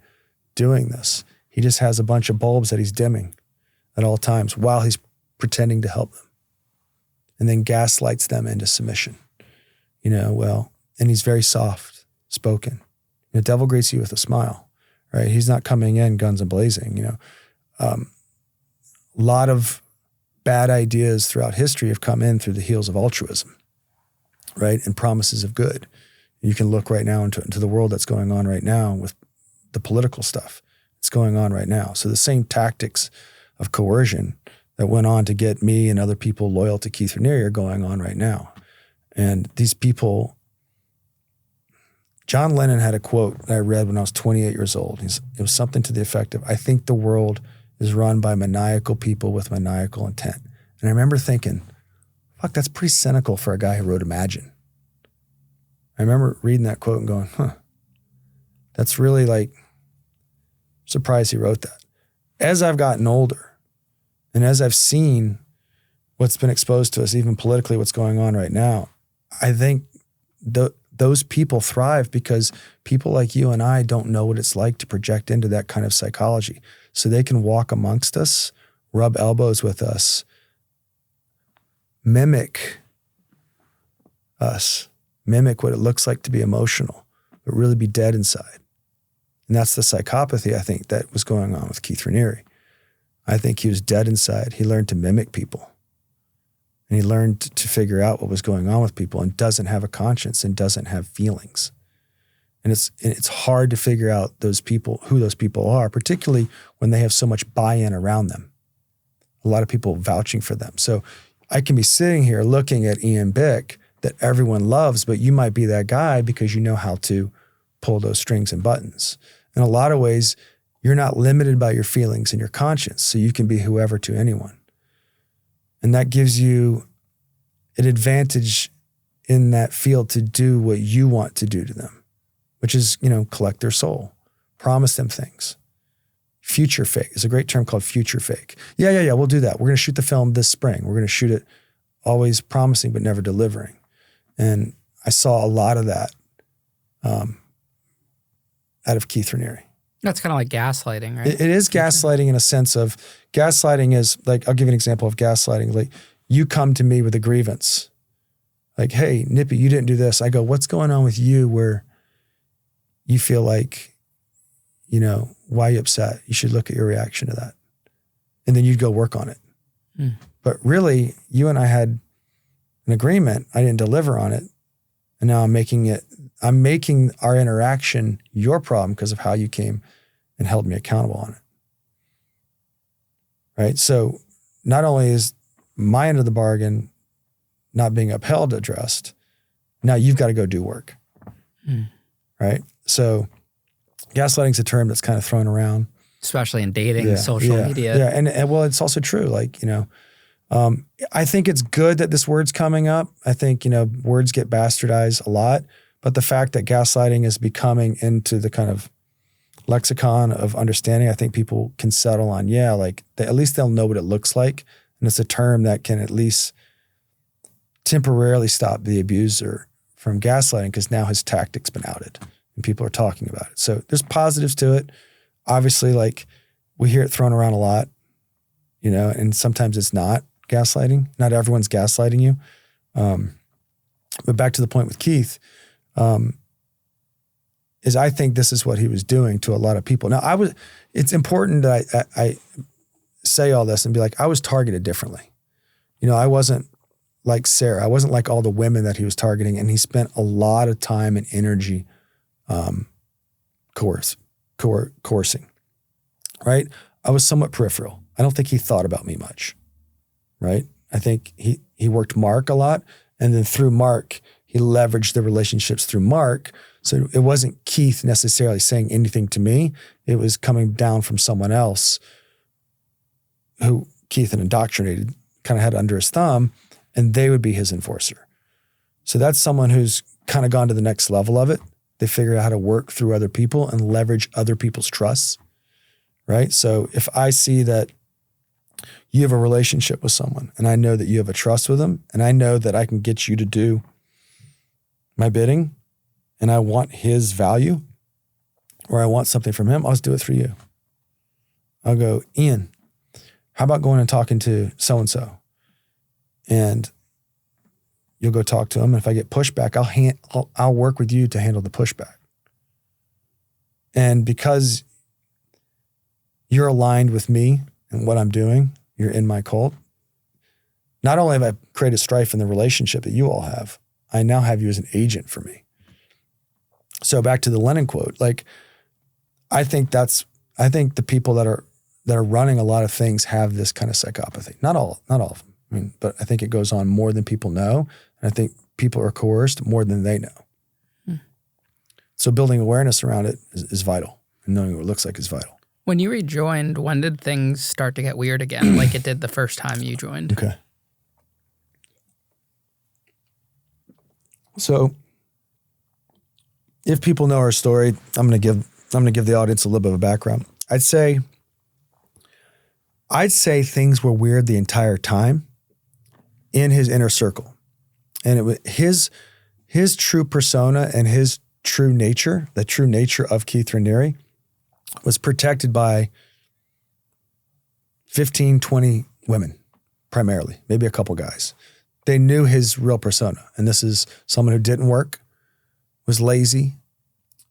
doing this, he just has a bunch of bulbs that he's dimming at all times while he's pretending to help them, and then gaslights them into submission. You know, and he's very soft spoken. The devil greets you with a smile, right? He's not coming in guns a blazing. You know, a lot of bad ideas throughout history have come in through the heels of altruism, right? And promises of good. You can look right now into the world that's going on right now with the political stuff. It's going on right now. So the same tactics of coercion that went on to get me and other people loyal to Keith Raniere are going on right now. And these people, John Lennon had a quote that I read when I was 28 years old. It was something to the effect of, I think the world is run by maniacal people with maniacal intent. And I remember thinking, fuck, that's pretty cynical for a guy who wrote Imagine. I remember reading that quote and going, that's really like, surprised he wrote that. As I've gotten older, and as I've seen what's been exposed to us, even politically, what's going on right now, I think those people thrive because people like you and I don't know what it's like to project into that kind of psychology. So they can walk amongst us, rub elbows with us, mimic us, mimic what it looks like to be emotional, but really be dead inside. And that's the psychopathy, I think, that was going on with Keith Raniere. I think he was dead inside. He learned to mimic people. And he learned to figure out what was going on with people and doesn't have a conscience and doesn't have feelings. And it's hard to figure out who those people are, particularly when they have so much buy-in around them. A lot of people vouching for them. So I can be sitting here looking at Ian Bick that everyone loves, but you might be that guy because you know how to pull those strings and buttons. In a lot of ways, you're not limited by your feelings and your conscience, so you can be whoever to anyone. And that gives you an advantage in that field to do what you want to do to them, which is, collect their soul, promise them things. Future fake is a great term called future fake. Yeah, we'll do that. We're going to shoot the film this spring. We're going to shoot it always promising but never delivering. And I saw a lot of that out of Keith Raniere. That's kind of like gaslighting, right? It is gaslighting in a sense of, gaslighting is like, I'll give you an example of gaslighting. Like, you come to me with a grievance. Like, hey, Nippy, you didn't do this. I go, what's going on with you where you feel like, why are you upset? You should look at your reaction to that. And then you'd go work on it. Mm. But really, you and I had an agreement. I didn't deliver on it. And now I'm making our interaction your problem because of how you came and held me accountable on it. Right? So not only is my end of the bargain not being upheld addressed, Now you've got to go do work. Right? So gaslighting is a term that's kind of thrown around. Especially in dating, social media. Yeah, and well, it's also true. Like, I think it's good that this word's coming up. I think, words get bastardized a lot, but the fact that gaslighting is becoming into the kind of lexicon of understanding, I think people can settle on, at least they'll know what it looks like. And it's a term that can at least temporarily stop the abuser from gaslighting because now his tactic's been outed and people are talking about it. So there's positives to it. Obviously, like, we hear it thrown around a lot, and sometimes it's not gaslighting. Not everyone's gaslighting you. But back to the point with Keith, is I think this is what he was doing to a lot of people. Now, it's important that I say all this and be like, I was targeted differently. I wasn't like Sarah. I wasn't like all the women that he was targeting, and he spent a lot of time and energy coercing, right? I was somewhat peripheral. I don't think he thought about me much, right? I think he worked Mark a lot, and then through Mark, he leveraged the relationships through Mark. So it wasn't Keith necessarily saying anything to me. It was coming down from someone else who Keith had indoctrinated, kind of had under his thumb, and they would be his enforcer. So that's someone who's kind of gone to the next level of it. They figure out how to work through other people and leverage other people's trusts, right? So if I see that you have a relationship with someone and I know that you have a trust with them and I know that I can get you to do my bidding and I want his value or I want something from him, I'll just do it through you. I'll go, Ian, how about going and talking to so-and-so? And you'll go talk to him. And if I get pushback, I'll work with you to handle the pushback. And because you're aligned with me and what I'm doing, you're in my cult. Not only have I created strife in the relationship that you all have, I now have you as an agent for me. So back to the Lenin quote, like, I think the people that are running a lot of things have this kind of psychopathy. Not all of them. But I think it goes on more than people know. And I think people are coerced more than they know. So building awareness around it is vital. And knowing what it looks like is vital. When you rejoined, when did things start to get weird again, like it did the first time you joined? Okay. So if people know our story, I'm going to give the audience a little bit of a background. I'd say things were weird the entire time in his inner circle. And it was his true persona and his true nature, the true nature of Keith Raniere, was protected by 15, 20 women, primarily, maybe a couple guys. They knew his real persona. And this is someone who didn't work, was lazy,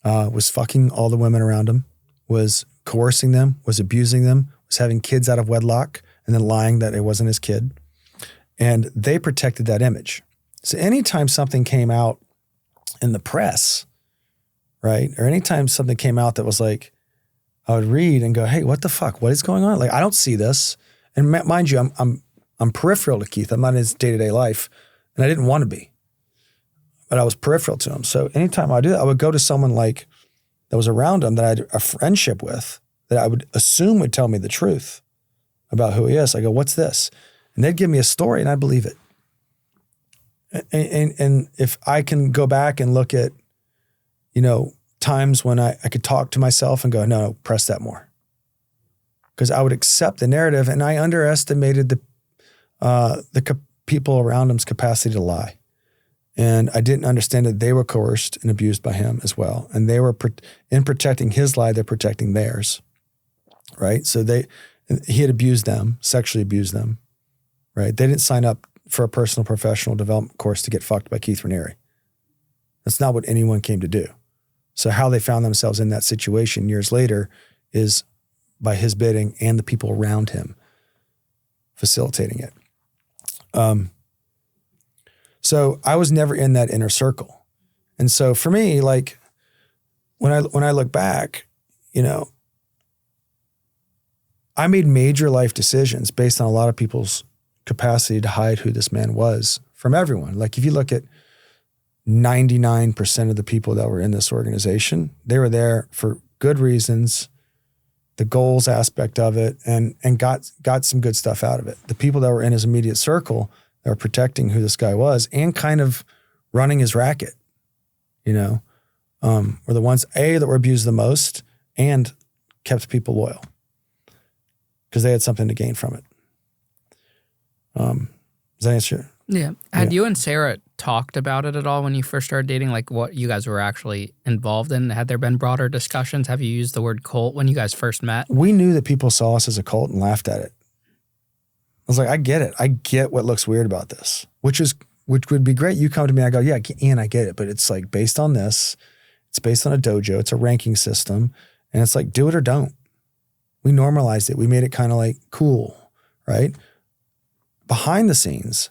was fucking all the women around him, was coercing them, was abusing them, was having kids out of wedlock, and then lying that it wasn't his kid. And they protected that image. So anytime something came out in the press, right, or anytime something came out that was like, I would read and go, hey, what the fuck? What is going on? Like, I don't see this. And mind you, I'm peripheral to Keith. I'm not in his day-to-day life, and I didn't want to be. But I was peripheral to him. So anytime I do that, I would go to someone like that was around him that I had a friendship with that I would assume would tell me the truth about who he is. I go, what's this? And they'd give me a story, and I believe it. And if I can go back and look at, times when I could talk to myself and go, no, press that more. Because I would accept the narrative, and I underestimated the people around him's capacity to lie. And I didn't understand that they were coerced and abused by him as well. And they were, in protecting his lie, they're protecting theirs, right? So he had abused them, sexually abused them, right? They didn't sign up for a personal professional development course to get fucked by Keith Raniere. That's not what anyone came to do. So how they found themselves in that situation years later is by his bidding and the people around him facilitating it. So I was never in that inner circle. And so for me, like, when I look back, I made major life decisions based on a lot of people's capacity to hide who this man was from everyone. Like, if you look at 99% of the people that were in this organization, they were there for good reasons, the goals aspect of it, and got some good stuff out of it. The people that were in his immediate circle that were protecting who this guy was and kind of running his racket, were the ones, that were abused the most and kept people loyal because they had something to gain from it. Does that answer? Yeah. Had you and Sarah talked about it at all when you first started dating, like what you guys were actually involved in? Had there been broader discussions? Have you used the word cult when you guys first met? We knew that people saw us as a cult and laughed at it. I was like, I get it. I get what looks weird about this, which would be great. You come to me, I go, yeah, Ian, I get it. But it's like based on this, it's based on a dojo, it's a ranking system. And it's like, do it or don't. We normalized it. We made it kind of like cool, right? Behind the scenes,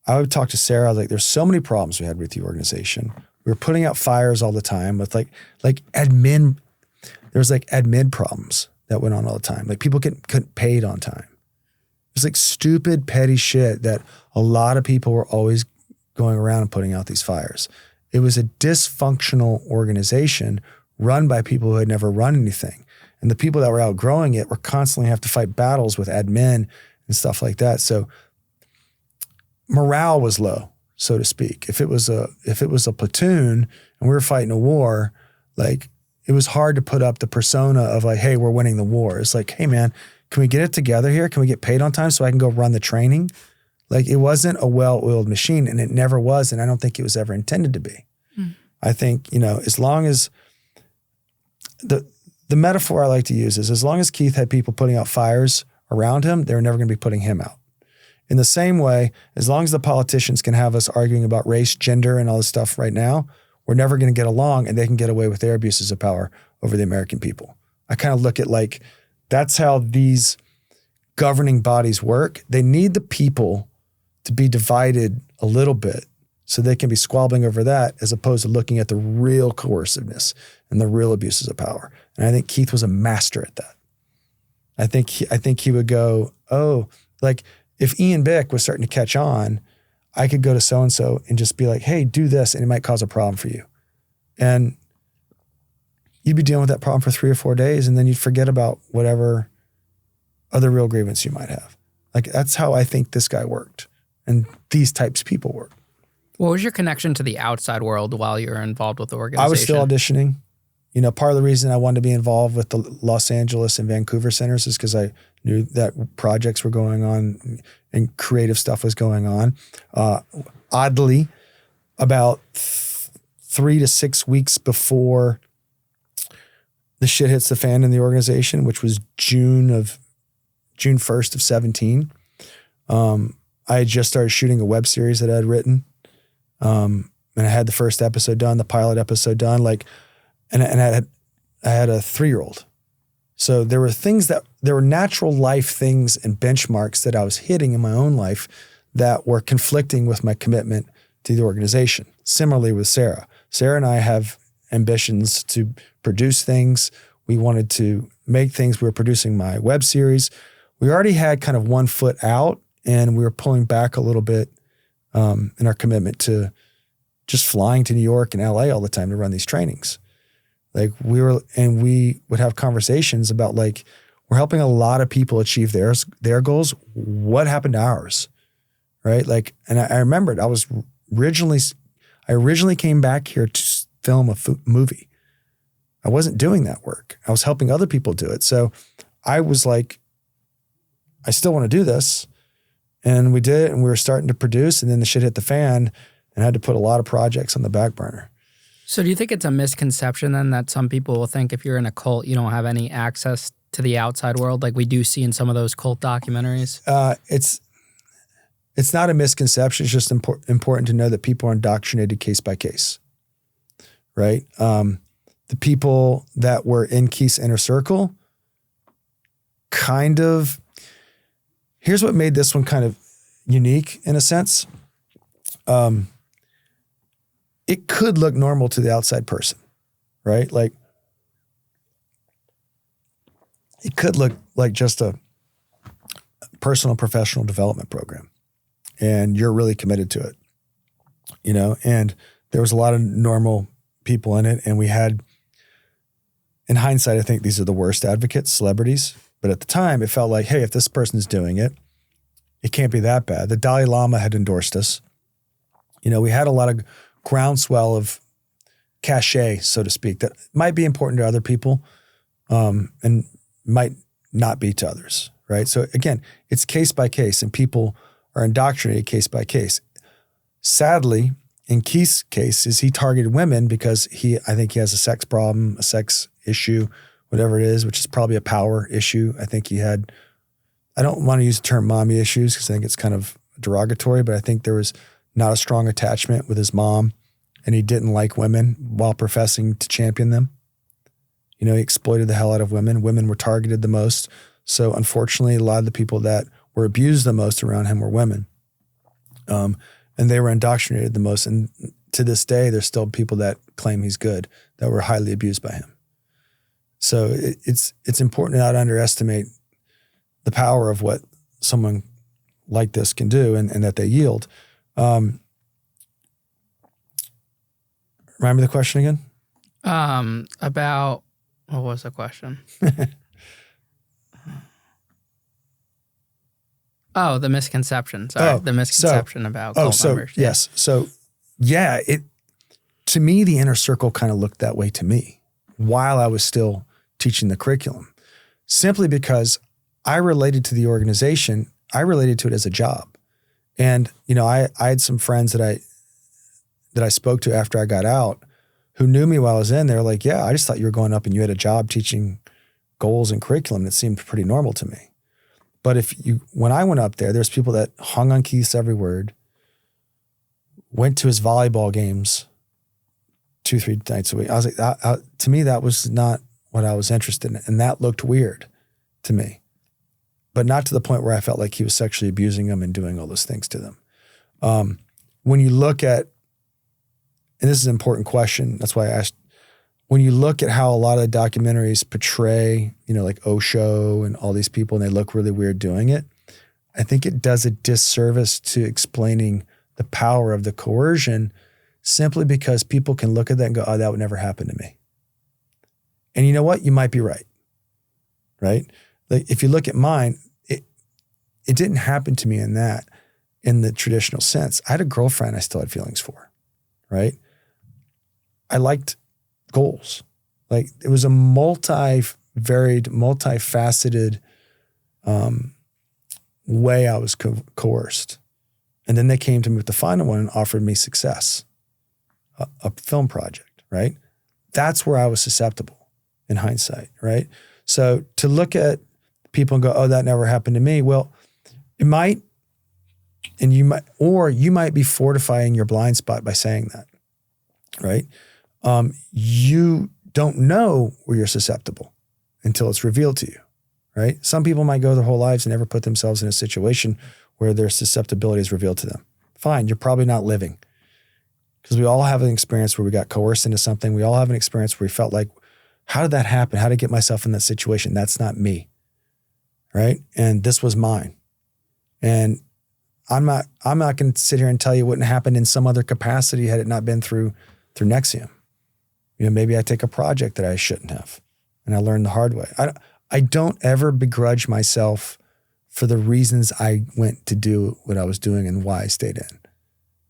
I would talk to Sarah, like there's so many problems we had with the organization. We were putting out fires all the time with like admin, there was like admin problems that went on all the time. Like people couldn't pay it on time. It was like stupid, petty shit that a lot of people were always going around and putting out these fires. It was a dysfunctional organization run by people who had never run anything. And the people that were outgrowing it were constantly have to fight battles with admin and stuff like that. So morale was low, so to speak. If it was a platoon and we were fighting a war, like it was hard to put up the persona of like, hey, we're winning the war. It's like, hey man, can we get it together here? Can we get paid on time so I can go run the training? Like it wasn't a well-oiled machine, and it never was, and I don't think it was ever intended to be. I think, as long as the metaphor I like to use is as long as Keith had people putting out fires around him, they were never going to be putting him out. In the same way, as long as the politicians can have us arguing about race, gender, and all this stuff right now, we're never going to get along, and they can get away with their abuses of power over the American people. I kind of look at like, that's how these governing bodies work. They need the people to be divided a little bit so they can be squabbling over that as opposed to looking at the real coerciveness and the real abuses of power. And I think Keith was a master at that. I think he would go, oh, like if Ian Bick was starting to catch on, I could go to so-and-so and just be like, hey, do this, and it might cause a problem for you. And you'd be dealing with that problem for 3 or 4 days, and then you'd forget about whatever other real grievance you might have. Like that's how I think this guy worked and these types of people work. What was your connection to the outside world while you were involved with the organization? I was still auditioning. Part of the reason I wanted to be involved with the Los Angeles and Vancouver centers is because I knew that projects were going on and creative stuff was going on. Oddly, about 3 to 6 weeks before the shit hits the fan in the organization, which was June 1st of 17, I had just started shooting a web series that I had written. And I had the first episode done, the pilot episode done, and I had a 3-year-old. So there were natural life things and benchmarks that I was hitting in my own life that were conflicting with my commitment to the organization. Similarly with Sarah. Sarah and I have ambitions to produce things. We wanted to make things. We were producing my web series. We already had kind of one foot out, and we were pulling back a little bit in our commitment to just flying to New York and LA all the time to run these trainings. Like we would have conversations about like, we're helping a lot of people achieve their goals. What happened to ours? Right? Like, and I remembered I originally came back here to film a movie. I wasn't doing that work. I was helping other people do it. So I was like, I still want to do this. And we did it, and we were starting to produce, and then the shit hit the fan and I had to put a lot of projects on the back burner. So do you think it's a misconception then that some people will think if you're in a cult, you don't have any access to the outside world like we do see in some of those cult documentaries? It's not a misconception. It's just important to know that people are indoctrinated case by case, right? The people that were in Keith's inner circle here's what made this one kind of unique in a sense. It could look normal to the outside person, right? Like it could look like just a personal professional development program and you're really committed to it, and there was a lot of normal people in it. And we had, in hindsight, I think these are the worst advocates, celebrities. But at the time, it felt like, hey, if this person's doing it, it can't be that bad. The Dalai Lama had endorsed us. You know, we had a lot of groundswell of cachet, so to speak, that might be important to other people and might not be to others, right? So again, it's case by case, and people are indoctrinated case by case. Sadly, in Keith's case, is he targeted women because I think he has a sex problem, a sex issue, whatever it is, which is probably a power issue. I think he had, I don't want to use the term mommy issues because I think it's kind of derogatory, but I think there was not a strong attachment with his mom, and he didn't like women while professing to champion them. You know, he exploited the hell out of women. Women were targeted the most. So unfortunately, a lot of the people that were abused the most around him were women. And they were indoctrinated the most. And to this day, there's still people that claim he's good that were highly abused by him. So it's important not to underestimate the power of what someone like this can do and that they yield. Remember the question again? About, what was the question? Oh, the misconception. Sorry, the misconception about cult members. Yes. So, yeah, to me, the inner circle kind of looked that way to me while I was still teaching the curriculum, simply because I related to the organization. I related to it as a job. And, you know, I had some friends that I spoke to after I got out who knew me while I was in. They were like, yeah, I just thought you were going up and you had a job teaching goals and curriculum. It seemed pretty normal to me. But when I went up there's people that hung on Keith's every word, went to his volleyball games 2-3 nights a week. I was like, to me, that was not what I was interested in. And that looked weird to me, but not to the point where I felt like he was sexually abusing them and doing all those things to them. When you look at, and this is an important question, that's why I asked, when you look at how a lot of documentaries portray, you know, like Osho and all these people, and they look really weird doing it, I think it does a disservice to explaining the power of the coercion, simply because people can look at that and go, oh, that would never happen to me. And you know what? You might be right, right? Like if you look at mine, it didn't happen to me in the traditional sense. I had a girlfriend I still had feelings for, right? I liked goals. Like it was a multi-varied, multifaceted way I was coerced. And then they came to me with the final one and offered me success, a film project, right? That's where I was susceptible in hindsight, right? So to look at people and go, oh, that never happened to me. Well, it might, and you might be fortifying your blind spot by saying that, right? You don't know where you're susceptible until it's revealed to you, right? Some people might go their whole lives and never put themselves in a situation where their susceptibility is revealed to them. Fine, you're probably not living. Because we all have an experience where we got coerced into something. We all have an experience where we felt like, how did that happen? How did I get myself in that situation? That's not me, right? And this was mine. And I'm not going to sit here and tell you what wouldn't happen in some other capacity had it not been through Nexium. You know, maybe I take a project that I shouldn't have, and I learned the hard way. I don't ever begrudge myself for the reasons I went to do what I was doing and why I stayed in.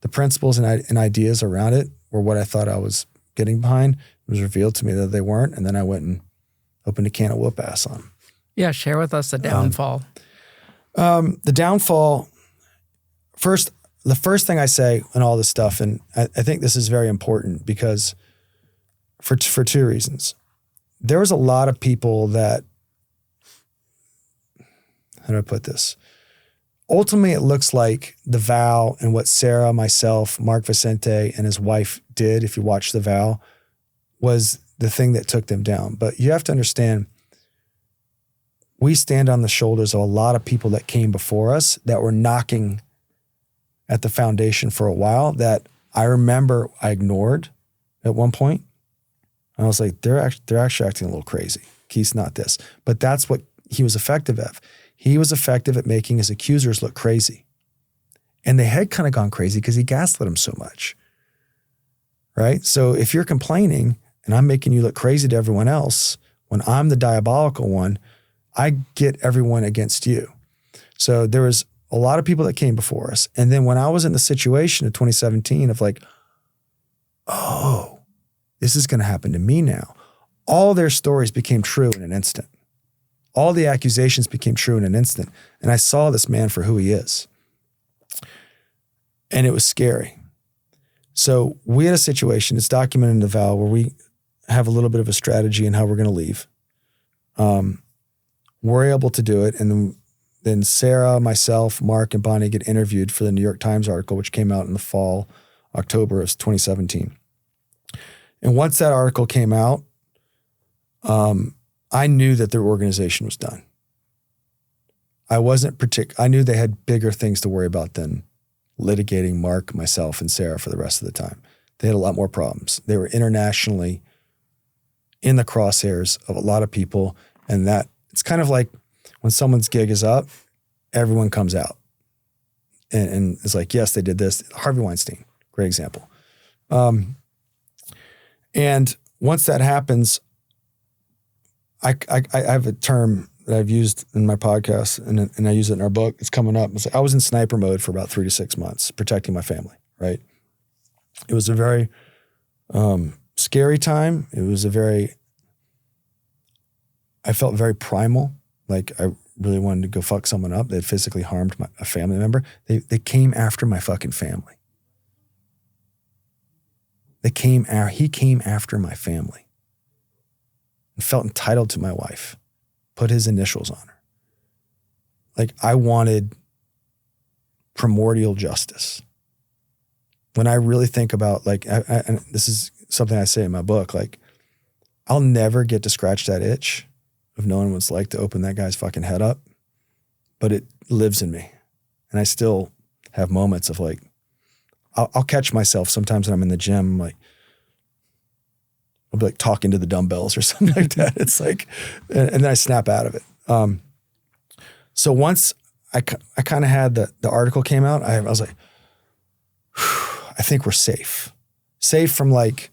The principles and ideas around it were what I thought I was getting behind. It was revealed to me that they weren't, and then I went and opened a can of whoop ass on them. Yeah, share with us the downfall. The downfall, the first thing I say in all this stuff, and I think this is very important because for two reasons. There was a lot of people that, how do I put this? Ultimately, it looks like The Vow and what Sarah, myself, Mark Vicente, and his wife did, if you watch The Vow, was the thing that took them down. But you have to understand, we stand on the shoulders of a lot of people that came before us that were knocking at the foundation for a while that I remember I ignored at one point. I was like, they're actually acting a little crazy. Keith's not this. But that's what he was effective at. He was effective at making his accusers look crazy. And they had kind of gone crazy because he gaslit them so much. right? So if you're complaining and I'm making you look crazy to everyone else, when I'm the diabolical one, I get everyone against you. So there was a lot of people that came before us. And then when I was in the situation of 2017 of like, oh, this is going to happen to me now. All their stories became true in an instant. All the accusations became true in an instant. And I saw this man for who he is. And it was scary. So we had a situation, it's documented in the vow, where we have a little bit of a strategy in how we're going to leave. We're able to do it. And then Sarah, myself, Mark, and Bonnie get interviewed for the New York Times article, which came out in the fall, October of 2017. And once that article came out, I knew that their organization was done. I knew they had bigger things to worry about than litigating Mark, myself, and Sarah for the rest of the time. They had a lot more problems. They were internationally in the crosshairs of a lot of people, and that it's kind of like when someone's gig is up, everyone comes out. And it's like, yes, they did this. Harvey Weinstein, great example. And once that happens, I have a term that I've used in my podcast, and I use it in our book. It's coming up. It's like I was in sniper mode for about 3 to 6 months, protecting my family, right? It was a very scary time. It was I felt very primal. Like I really wanted to go fuck someone up. They had physically harmed a family member. They came after my fucking family. He came after my family and felt entitled to my wife, put his initials on her. Like I wanted primordial justice. When I really think about like, and this is something I say in my book, like I'll never get to scratch that itch of knowing what it's like to open that guy's fucking head up, but it lives in me. And I still have moments of like, I'll catch myself sometimes when I'm in the gym, like, I'll be like talking to the dumbbells or something like that. It's like, and then I snap out of it. So once I kind of had the article came out, I was like, I think we're safe from like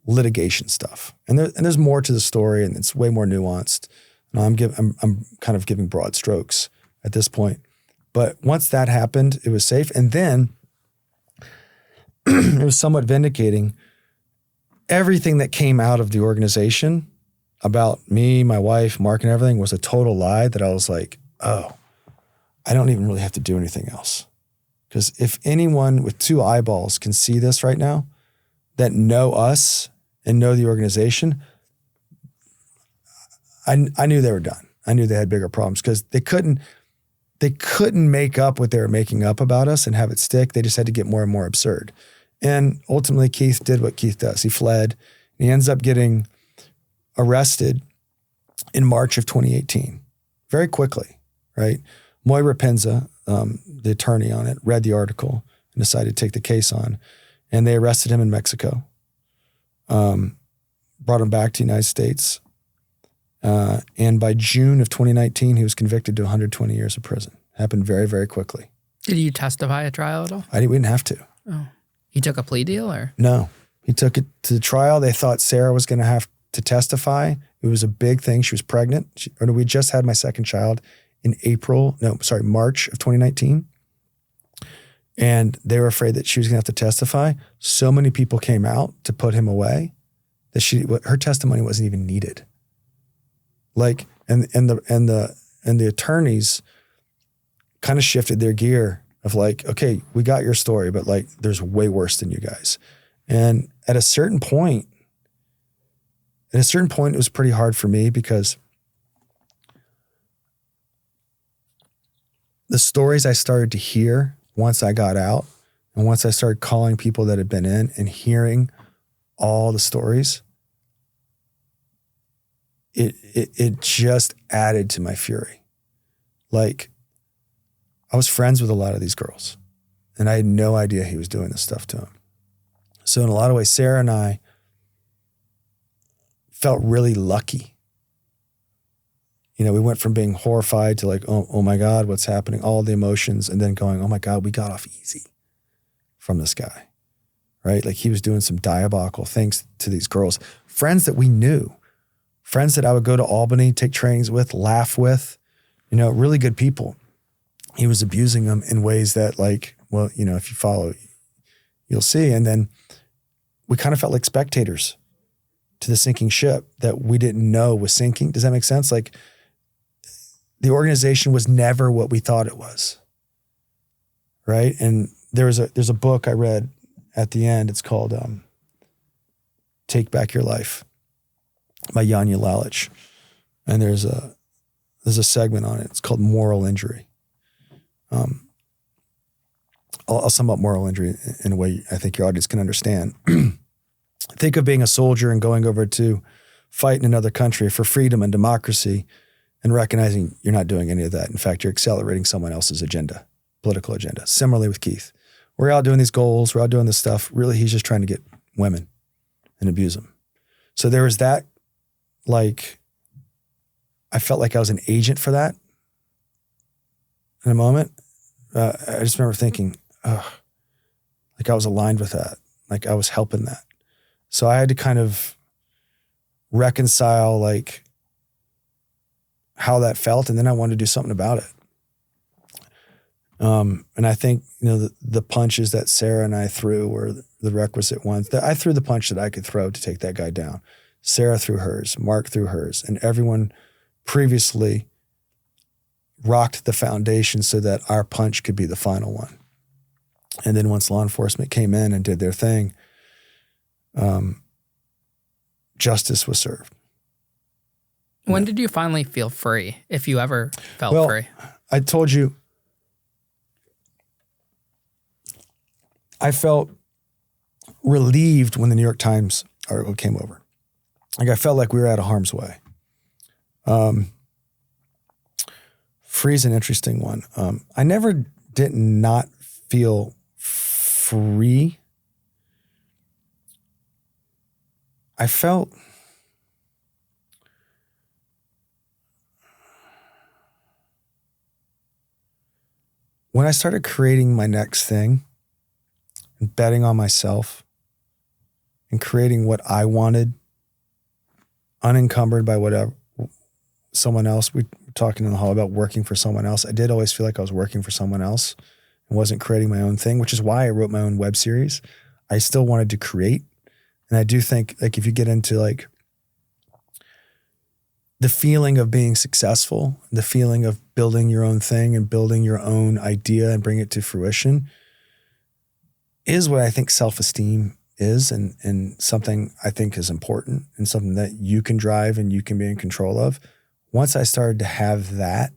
litigation stuff. And there's more to the story, and it's way more nuanced. And I'm kind of giving broad strokes at this point. But once that happened, it was safe. And then it was somewhat vindicating. Everything that came out of the organization about me, my wife, Mark, and everything was a total lie that I was like, oh, I don't even really have to do anything else. Because if anyone with 2 eyeballs can see this right now, that know us and know the organization, I knew they were done. I knew they had bigger problems because they couldn't make up what they were making up about us and have it stick. They just had to get more and more absurd. And ultimately, Keith did what Keith does. He fled. And he ends up getting arrested in March of 2018, very quickly, right? Moira Penza, the attorney on it, read the article and decided to take the case on. And they arrested him in Mexico, brought him back to the United States. And by June of 2019, he was convicted to 120 years of prison. Happened very, very quickly. Did you testify at trial at all? We didn't have to. Oh. He took a plea deal or? No. He took it to the trial. They thought Sarah was going to have to testify. It was a big thing. She was pregnant. We just had my second child in March of 2019. And they were afraid that she was going to have to testify. So many people came out to put him away that her testimony wasn't even needed. Like, and the attorneys kind of shifted their gear of like, okay, we got your story, but like, there's way worse than you guys. And at a certain point, it was pretty hard for me because the stories I started to hear once I got out and once I started calling people that had been in and hearing all the stories, it just added to my fury. Like, I was friends with a lot of these girls and I had no idea he was doing this stuff to them. So in a lot of ways, Sarah and I felt really lucky. You know, we went from being horrified to like, oh my God, what's happening? All the emotions, and then going, oh my God, we got off easy from this guy. right? Like he was doing some diabolical things to these girls, friends that we knew, friends that I would go to Albany, take trainings with, laugh with, you know, really good people. He was abusing them in ways that like, well, you know, if you follow, you'll see. And then we kind of felt like spectators to the sinking ship that we didn't know was sinking. Does that make sense? Like the organization was never what we thought it was. Right. And there's a book I read at the end. It's called Take Back Your Life by Janja Lalich. And there's a segment on it. It's called Moral Injury. I'll sum up moral injury in a way I think your audience can understand. Think of being a soldier and going over to fight in another country for freedom and democracy and recognizing you're not doing any of that. In fact, you're accelerating someone else's agenda, political agenda. Similarly with Keith. We're out doing these goals. We're out doing this stuff. Really, he's just trying to get women and abuse them. So there was that, like, I felt like I was an agent for that in a moment. I just remember thinking, like I was aligned with that. Like I was helping that. So I had to kind of reconcile like how that felt. And then I wanted to do something about it. And I think, you know, the punches that Sarah and I threw were the requisite ones. I threw the punch that I could throw to take that guy down. Sarah threw hers, Mark threw hers, and everyone previously rocked the foundation so that our punch could be the final one. And then once law enforcement came in and did their thing, justice was served. When did you finally feel free, if you ever felt free? I told you, I felt relieved when the New York Times article came over. Like I felt like we were out of harm's way. Free is an interesting one. I never did not feel free. I felt when I started creating my next thing and betting on myself and creating what I wanted, unencumbered by whatever someone else. We were talking in the hall about working for someone else. I did always feel like I was working for someone else and wasn't creating my own thing, which is why I wrote my own web series. I still wanted to create. And I do think like if you get into like the feeling of being successful, the feeling of building your own thing and building your own idea and bring it to fruition is what I think self-esteem is and something I think is important and something that you can drive and you can be in control of. Once I started to have that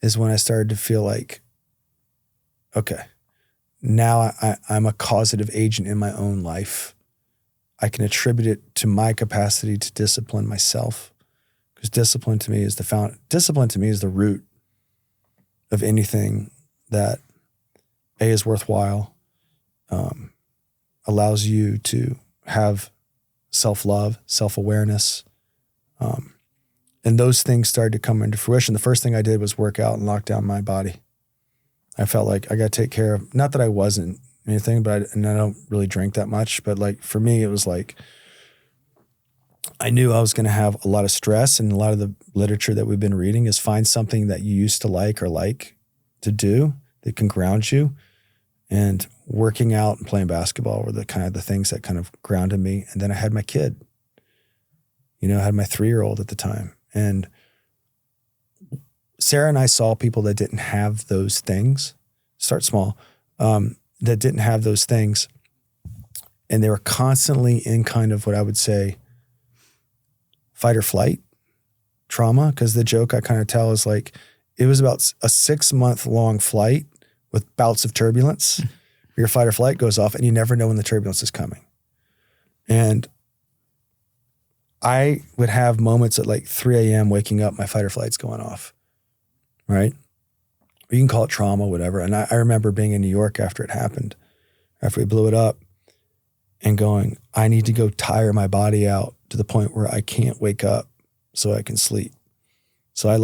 is when I started to feel like, okay, now I'm a causative agent in my own life. I can attribute it to my capacity to discipline myself, because discipline to me is the root of anything that is worthwhile, allows you to have self-love, self-awareness. And those things started to come into fruition. The first thing I did was work out and lock down my body. I felt like I got to take care of, not that I wasn't anything, but I don't really drink that much. But like for me, it was like, I knew I was going to have a lot of stress, and a lot of the literature that we've been reading is find something that you used to like or like to do that can ground you. And working out and playing basketball were the kind of the things that kind of grounded me. And then I had my kid, I had my 3-year-old at the time. And Sarah and I saw people that didn't have those things, start small, that didn't have those things. And they were constantly in kind of what I would say fight or flight trauma. Because the joke I kind of tell is like, it was about a 6-month-long flight with bouts of turbulence. Your fight or flight goes off and you never know when the turbulence is coming. And I would have moments at like 3 a.m. waking up, my fight or flight's going off, right? You can call it trauma, whatever. And I remember being in New York after it happened, after we blew it up, and going, I need to go tire my body out to the point where I can't wake up so I can sleep. So I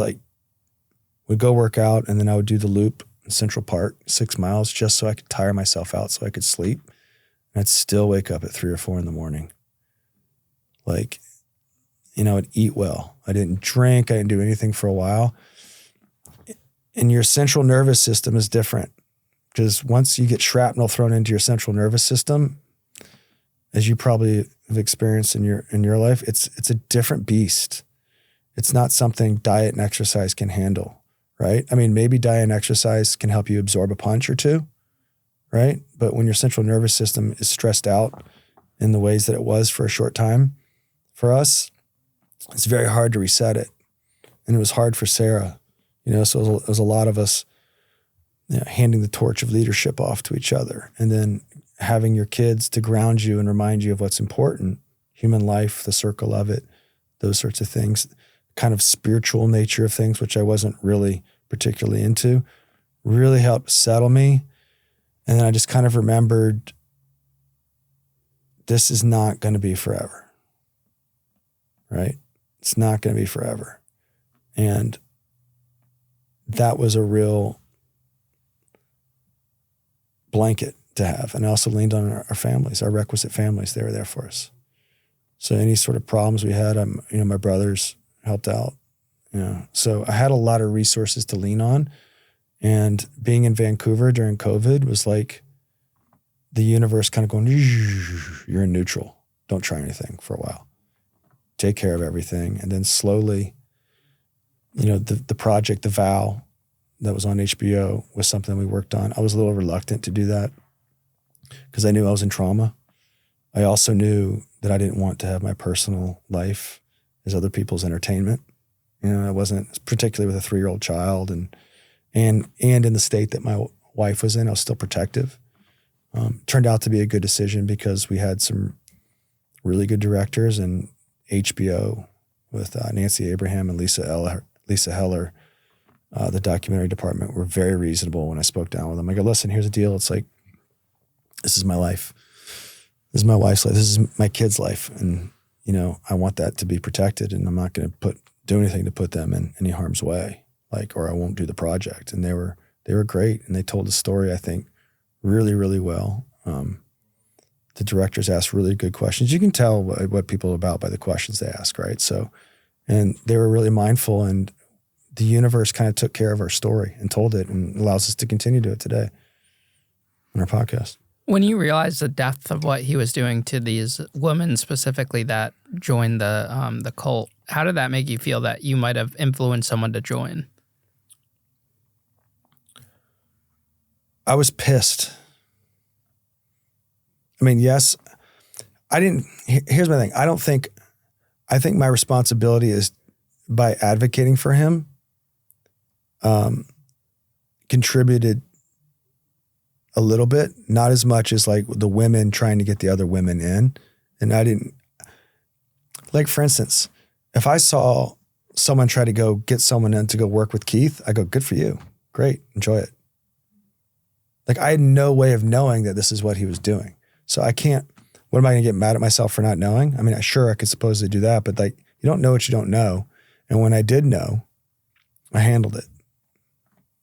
would go work out, and then I would do the loop in Central Park, 6 miles, just so I could tire myself out so I could sleep. And I'd still wake up at 3 or 4 in the morning. Like, I'd eat well. I didn't drink. I didn't do anything for a while. And your central nervous system is different, because once you get shrapnel thrown into your central nervous system, as you probably have experienced in your life, it's a different beast. It's not something diet and exercise can handle, right? I mean, maybe diet and exercise can help you absorb a punch or two, right? But when your central nervous system is stressed out in the ways that it was for a short time for us, it's very hard to reset it. And it was hard for Sarah, so it was a lot of us handing the torch of leadership off to each other, and then having your kids to ground you and remind you of what's important, human life, the circle of it, those sorts of things, kind of spiritual nature of things, which I wasn't really particularly into, really helped settle me. And then I just kind of remembered, this is not going to be forever, right? It's not going to be forever. And that was a real blanket to have. And I also leaned on our families, our requisite families. They were there for us. So any sort of problems we had, my brothers helped out. So I had a lot of resources to lean on. And being in Vancouver during COVID was like the universe kind of going, you're in neutral. Don't try anything for a while. Take care of everything. And then slowly, the project, The Vow, that was on HBO, was something we worked on. I was a little reluctant to do that because I knew I was in trauma. I also knew that I didn't want to have my personal life as other people's entertainment. I wasn't, particularly with a 3-year-old child and in the state that my wife was in, I was still protective. Turned out to be a good decision because we had some really good directors, and HBO with Nancy Abraham and Lisa Heller, the documentary department, were very reasonable when I spoke down with them. I go, listen, here's the deal. It's like, this is my life. This is my wife's life. This is my kid's life. And, I want that to be protected, and I'm not going to do anything to put them in any harm's way, or I won't do the project. And they were great. And they told the story, I think, really, really well. The directors asked really good questions. You can tell what people are about by the questions they ask, right? So, and they were really mindful, and the universe kind of took care of our story and told it, and allows us to continue to do it today on our podcast. When you realized the depth of what he was doing to these women specifically that joined the cult, how did that make you feel that you might have influenced someone to join? I was pissed. I mean, yes, I didn't. Here's my thing. I think my responsibility is, by advocating for him, contributed a little bit, not as much as like the women trying to get the other women in. And I didn't, like, for instance, if I saw someone try to go get someone in to go work with Keith, I go, good for you. Great. Enjoy it. Like, I had no way of knowing that this is what he was doing. So I can't, what am I going to get mad at myself for not knowing? I mean, I could supposedly do that, but like, you don't know what you don't know. And when I did know, I handled it.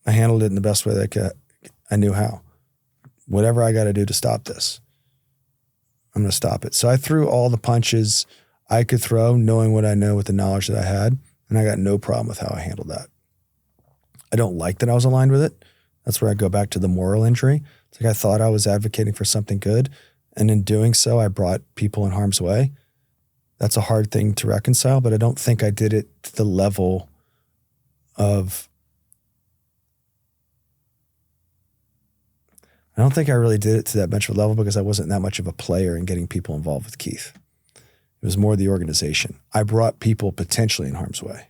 I handled it in the best way that I knew how. Whatever I got to do to stop this, I'm going to stop it. So I threw all the punches I could throw, knowing what I know with the knowledge that I had, and I got no problem with how I handled that. I don't like that I was aligned with it. That's where I go back to the moral injury. It's like I thought I was advocating for something good, and in doing so, I brought people in harm's way. That's a hard thing to reconcile, but I don't think I did it to the level of, I don't think I really did it to that much of a level because I wasn't that much of a player in getting people involved with Keith. It was more the organization. I brought people potentially in harm's way.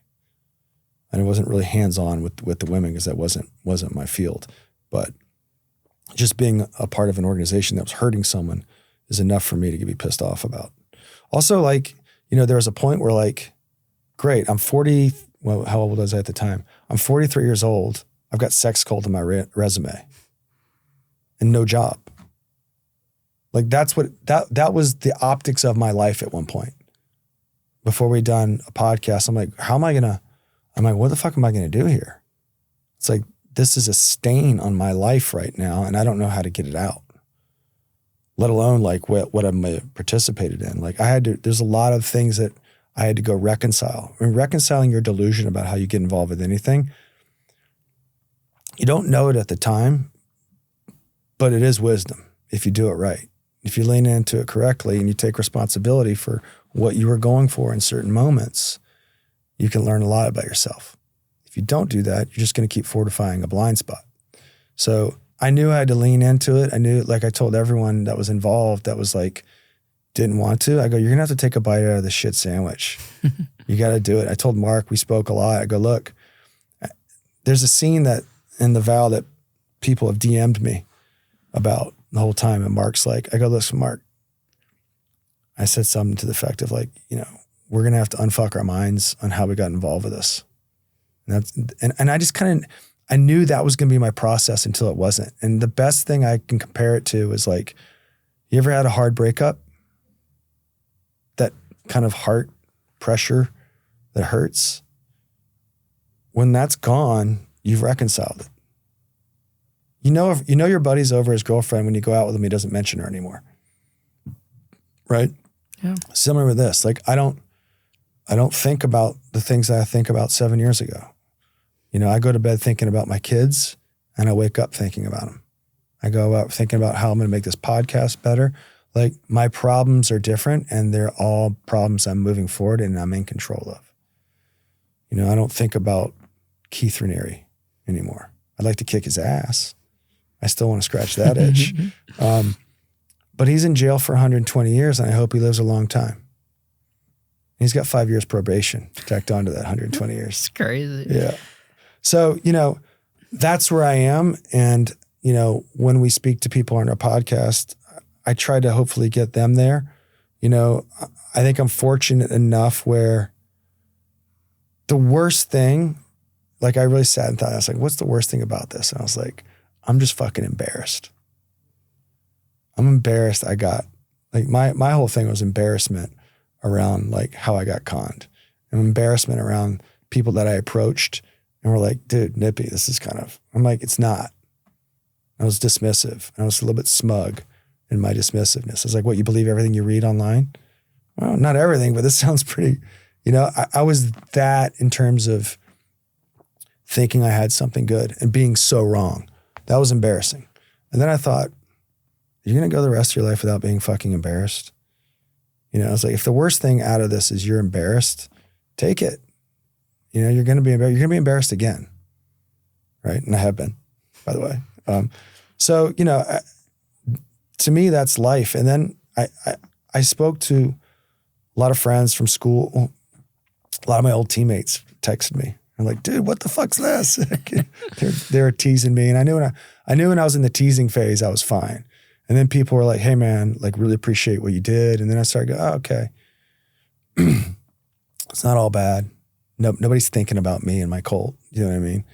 And I wasn't really hands-on with the women because that wasn't my field. But just being a part of an organization that was hurting someone is enough for me to be pissed off about. Also, like, there was a point where, like, great, I'm 40, well, how old was I at the time? I'm 43 years old. I've got sex cult on my resume and no job. Like, that's what, that was the optics of my life at one point. Before we done a podcast, I'm like, what the fuck am I going to do here? It's like, this is a stain on my life right now, and I don't know how to get it out. let alone like what I participated in. Like there's a lot of things that I had to go reconcile. I mean, reconciling your delusion about how you get involved with anything, you don't know it at the time, but it is wisdom if you do it right. If you lean into it correctly and you take responsibility for what you were going for in certain moments, you can learn a lot about yourself. If you don't do that, you're just going to keep fortifying a blind spot. So I knew I had to lean into it. I knew, like I told everyone that was involved that was like, didn't want to. I go, you're going to have to take a bite out of the shit sandwich. You got to do it. I told Mark, we spoke a lot. I go, look, there's a scene that in the vow that people have DM'd me about the whole time. And Mark's like, I go, listen, Mark, I said something to the effect of like, you know, we're going to have to unfuck our minds on how we got involved with this. And I just kind of, I knew that was going to be my process until it wasn't. And the best thing I can compare it to is like, you ever had a hard breakup? That kind of heart pressure that hurts. When that's gone, you've reconciled it. You know your buddy's over his girlfriend when you go out with him, he doesn't mention her anymore. Right? Yeah. Similar with this. Like I don't think about the things that I think about 7 years ago. You know, I go to bed thinking about my kids and I wake up thinking about them. I go out thinking about how I'm going to make this podcast better. Like my problems are different and they're all problems I'm moving forward and I'm in control of. You know, I don't think about Keith Raniere anymore. I'd like to kick his ass. I still want to scratch that itch. But he's in jail for 120 years and I hope he lives a long time. He's got 5 years probation tacked onto that 120 years. It's crazy. Yeah. So, you know, that's where I am. And, you know, when we speak to people on our podcast, I try to hopefully get them there. You know, I think I'm fortunate enough where the worst thing, like I really sat and thought, I was like, what's the worst thing about this? And I was like, I'm just fucking embarrassed. I'm embarrassed. I got like my whole thing was embarrassment around like how I got conned and embarrassment around people that I approached and were like, dude, Nippy, this is kind of, I'm like, it's not. I was dismissive. I was a little bit smug in my dismissiveness. I was like, what, you believe everything you read online? Well, not everything, but this sounds pretty, you know, I was that in terms of thinking I had something good and being so wrong. That was embarrassing. And then I thought, you're going to go the rest of your life without being fucking embarrassed? You know, I was like, if the worst thing out of this is you're embarrassed, take it. You know, you're going to be embarrassed again. Right? And I have been, by the way. So, you know, to me, that's life. And then I spoke to a lot of friends from school. A lot of my old teammates texted me. I'm like, dude, what the fuck's this? They're teasing me. And I knew when I was in the teasing phase, I was fine. And then people were like, hey man, like really appreciate what you did. And then I started going, oh, okay. It's not all bad. Nobody's thinking about me and my cult. You know what I mean?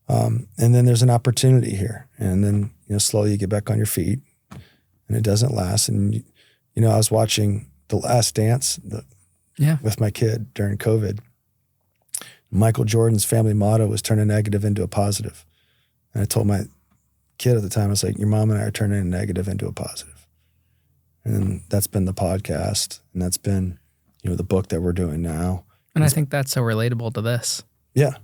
And then there's an opportunity here. And then, you know, slowly you get back on your feet and it doesn't last. And, you know, I was watching The Last Dance with my kid during COVID. Michael Jordan's family motto was turn a negative into a positive. And I told my kid at the time, I was like, your mom and I are turning a negative into a positive. And that's been the podcast. And that's been, you know, the book that we're doing now. And I think that's so relatable to this. Yeah,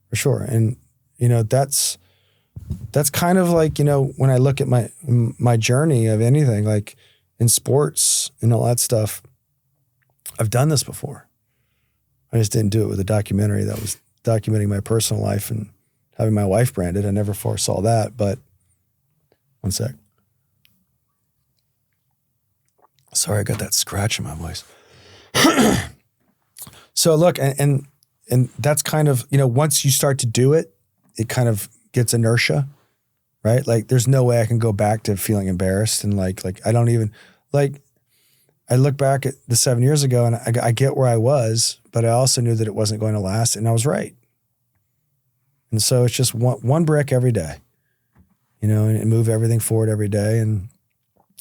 for sure. And, you know, that's kind of like, you know, when I look at my journey of anything, like in sports and all that stuff, I've done this before. I just didn't do it with a documentary that was documenting my personal life and having my wife branded. I never foresaw that, but one sec. Sorry, I got that scratch in my voice. So look, and that's kind of, you know, once you start to do it, it kind of gets inertia, right? Like there's no way I can go back to feeling embarrassed and like I don't even, like I look back at the 7 years ago and I get where I was, but I also knew that it wasn't going to last and I was right. And so it's just one brick every day, you know, and move everything forward every day. And,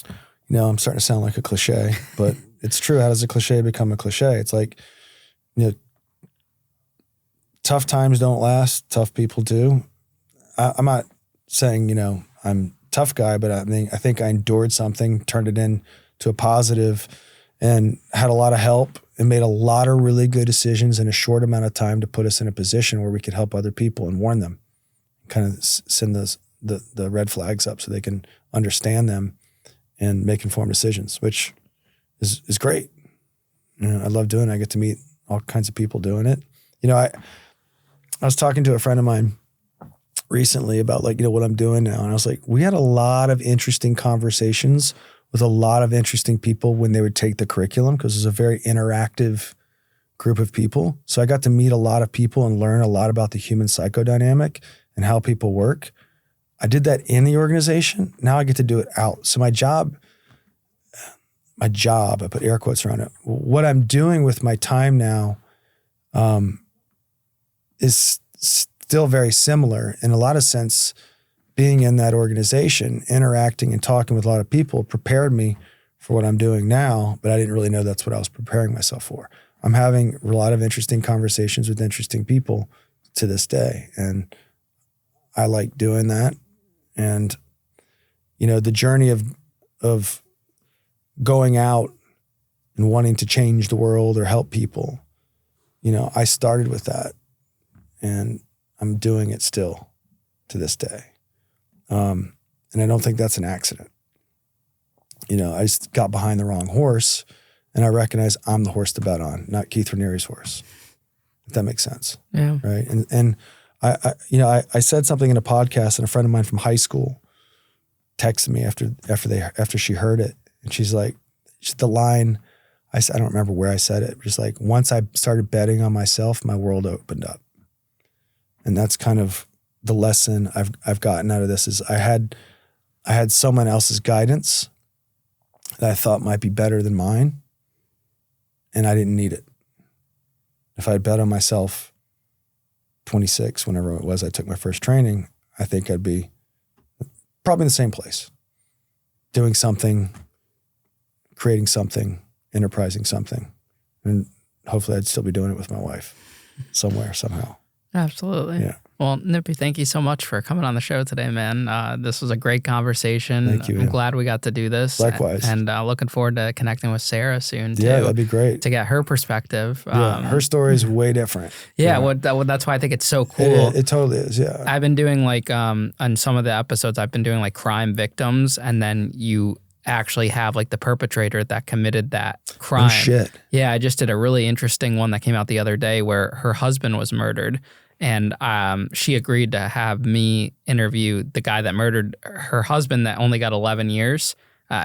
you know, I'm starting to sound like a cliche, but it's true. How does a cliche become a cliche? It's like, you know, tough times don't last. Tough people do. I'm not saying, you know, I'm tough guy, but I think I endured something, turned it into a positive, and had a lot of help and made a lot of really good decisions in a short amount of time to put us in a position where we could help other people and warn them, kind of send the red flags up so they can understand them and make informed decisions, which is great. I love doing it. I get to meet all kinds of people doing it. I was talking to a friend of mine recently about what I'm doing now. And I was like, we had a lot of interesting conversations with a lot of interesting people when they would take the curriculum, because it's a very interactive group of people. So I got to meet a lot of people and learn a lot about the human psychodynamic and how people work. I did that in the organization. Now I get to do it out. So my job, I put air quotes around it. What I'm doing with my time now is still very similar in a lot of sense. Being in that organization, interacting and talking with a lot of people prepared me for what I'm doing now, but I didn't really know that's what I was preparing myself for. I'm having a lot of interesting conversations with interesting people to this day, and I like doing that. And, the journey of going out and wanting to change the world or help people, I started with that, and I'm doing it still to this day. And I don't think that's an accident. I just got behind the wrong horse, and I recognize I'm the horse to bet on, not Keith Raniere's horse, if that makes sense. Yeah. Right. And I said something in a podcast, and a friend of mine from high school texted me after she heard it. And she's like, the line, I don't remember where I said it, just like, once I started betting on myself, my world opened up. And that's kind of the lesson I've gotten out of this is I had someone else's guidance that I thought might be better than mine, and I didn't need it. If I had bet on myself 26, whenever it was I took my first training, I think I'd be probably in the same place, doing something, creating something, enterprising something, and hopefully I'd still be doing it with my wife somewhere, somehow. Absolutely. Yeah. Well, Nippy, thank you so much for coming on the show today, man. This was a great conversation. Thank you. I'm glad we got to do this. Likewise. And looking forward to connecting with Sarah soon, too. Yeah, that'd be great. To get her perspective. Her story is way different. Yeah, that's why I think it's so cool. It totally is, yeah. I've been doing on some of the episodes, I've been doing crime victims, and then you actually have the perpetrator that committed that crime. Oh, shit. Yeah, I just did a really interesting one that came out the other day where her husband was murdered. And she agreed to have me interview the guy that murdered her husband that only got 11 years.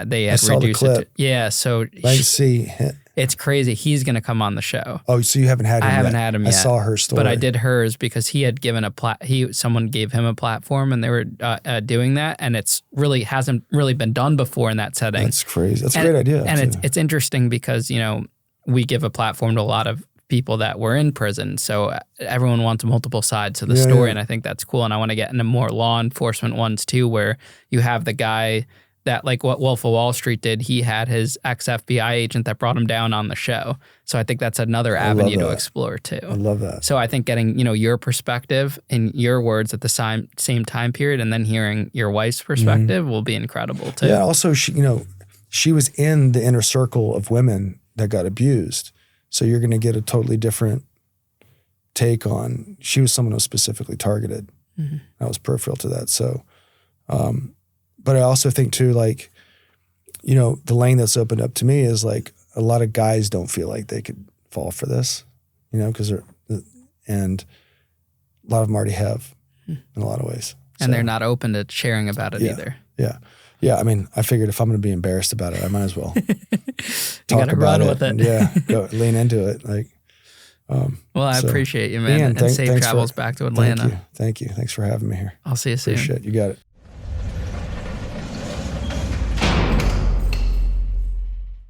They had reduced it. Yeah, so it's crazy. He's going to come on the show. Oh, so you haven't had him yet? I haven't had him yet. I saw her story. But I did hers because he had given someone gave him a platform, and they were doing that, and hasn't really been done before in that setting. That's crazy. That's a great idea. And it's interesting because, we give a platform to a lot of people that were in prison. So everyone wants multiple sides to the story. And I think that's cool. And I want to get into more law enforcement ones too, where you have the guy that what Wolf of Wall Street did. He had his ex-FBI agent that brought him down on the show. So I think that's another avenue to explore too. I love that. So I think getting, your perspective in your words at the same time period, and then hearing your wife's perspective will be incredible too. Yeah. Also, she was in the inner circle of women that got abused. So you're going to get a totally different take on, she was someone who was specifically targeted. Mm-hmm. I was peripheral to that. So, but I also think too, the lane that's opened up to me is a lot of guys don't feel like they could fall for this, because and a lot of them already have in a lot of ways. And they're not open to sharing about it either. Yeah. Yeah, I mean, I figured if I'm going to be embarrassed about it, I might as well talk about it. With it. Yeah, go lean into it. Well, I appreciate you, man. And safe travels back to Atlanta. Thank you. Thanks for having me here. I'll see you soon. Appreciate it. You got it.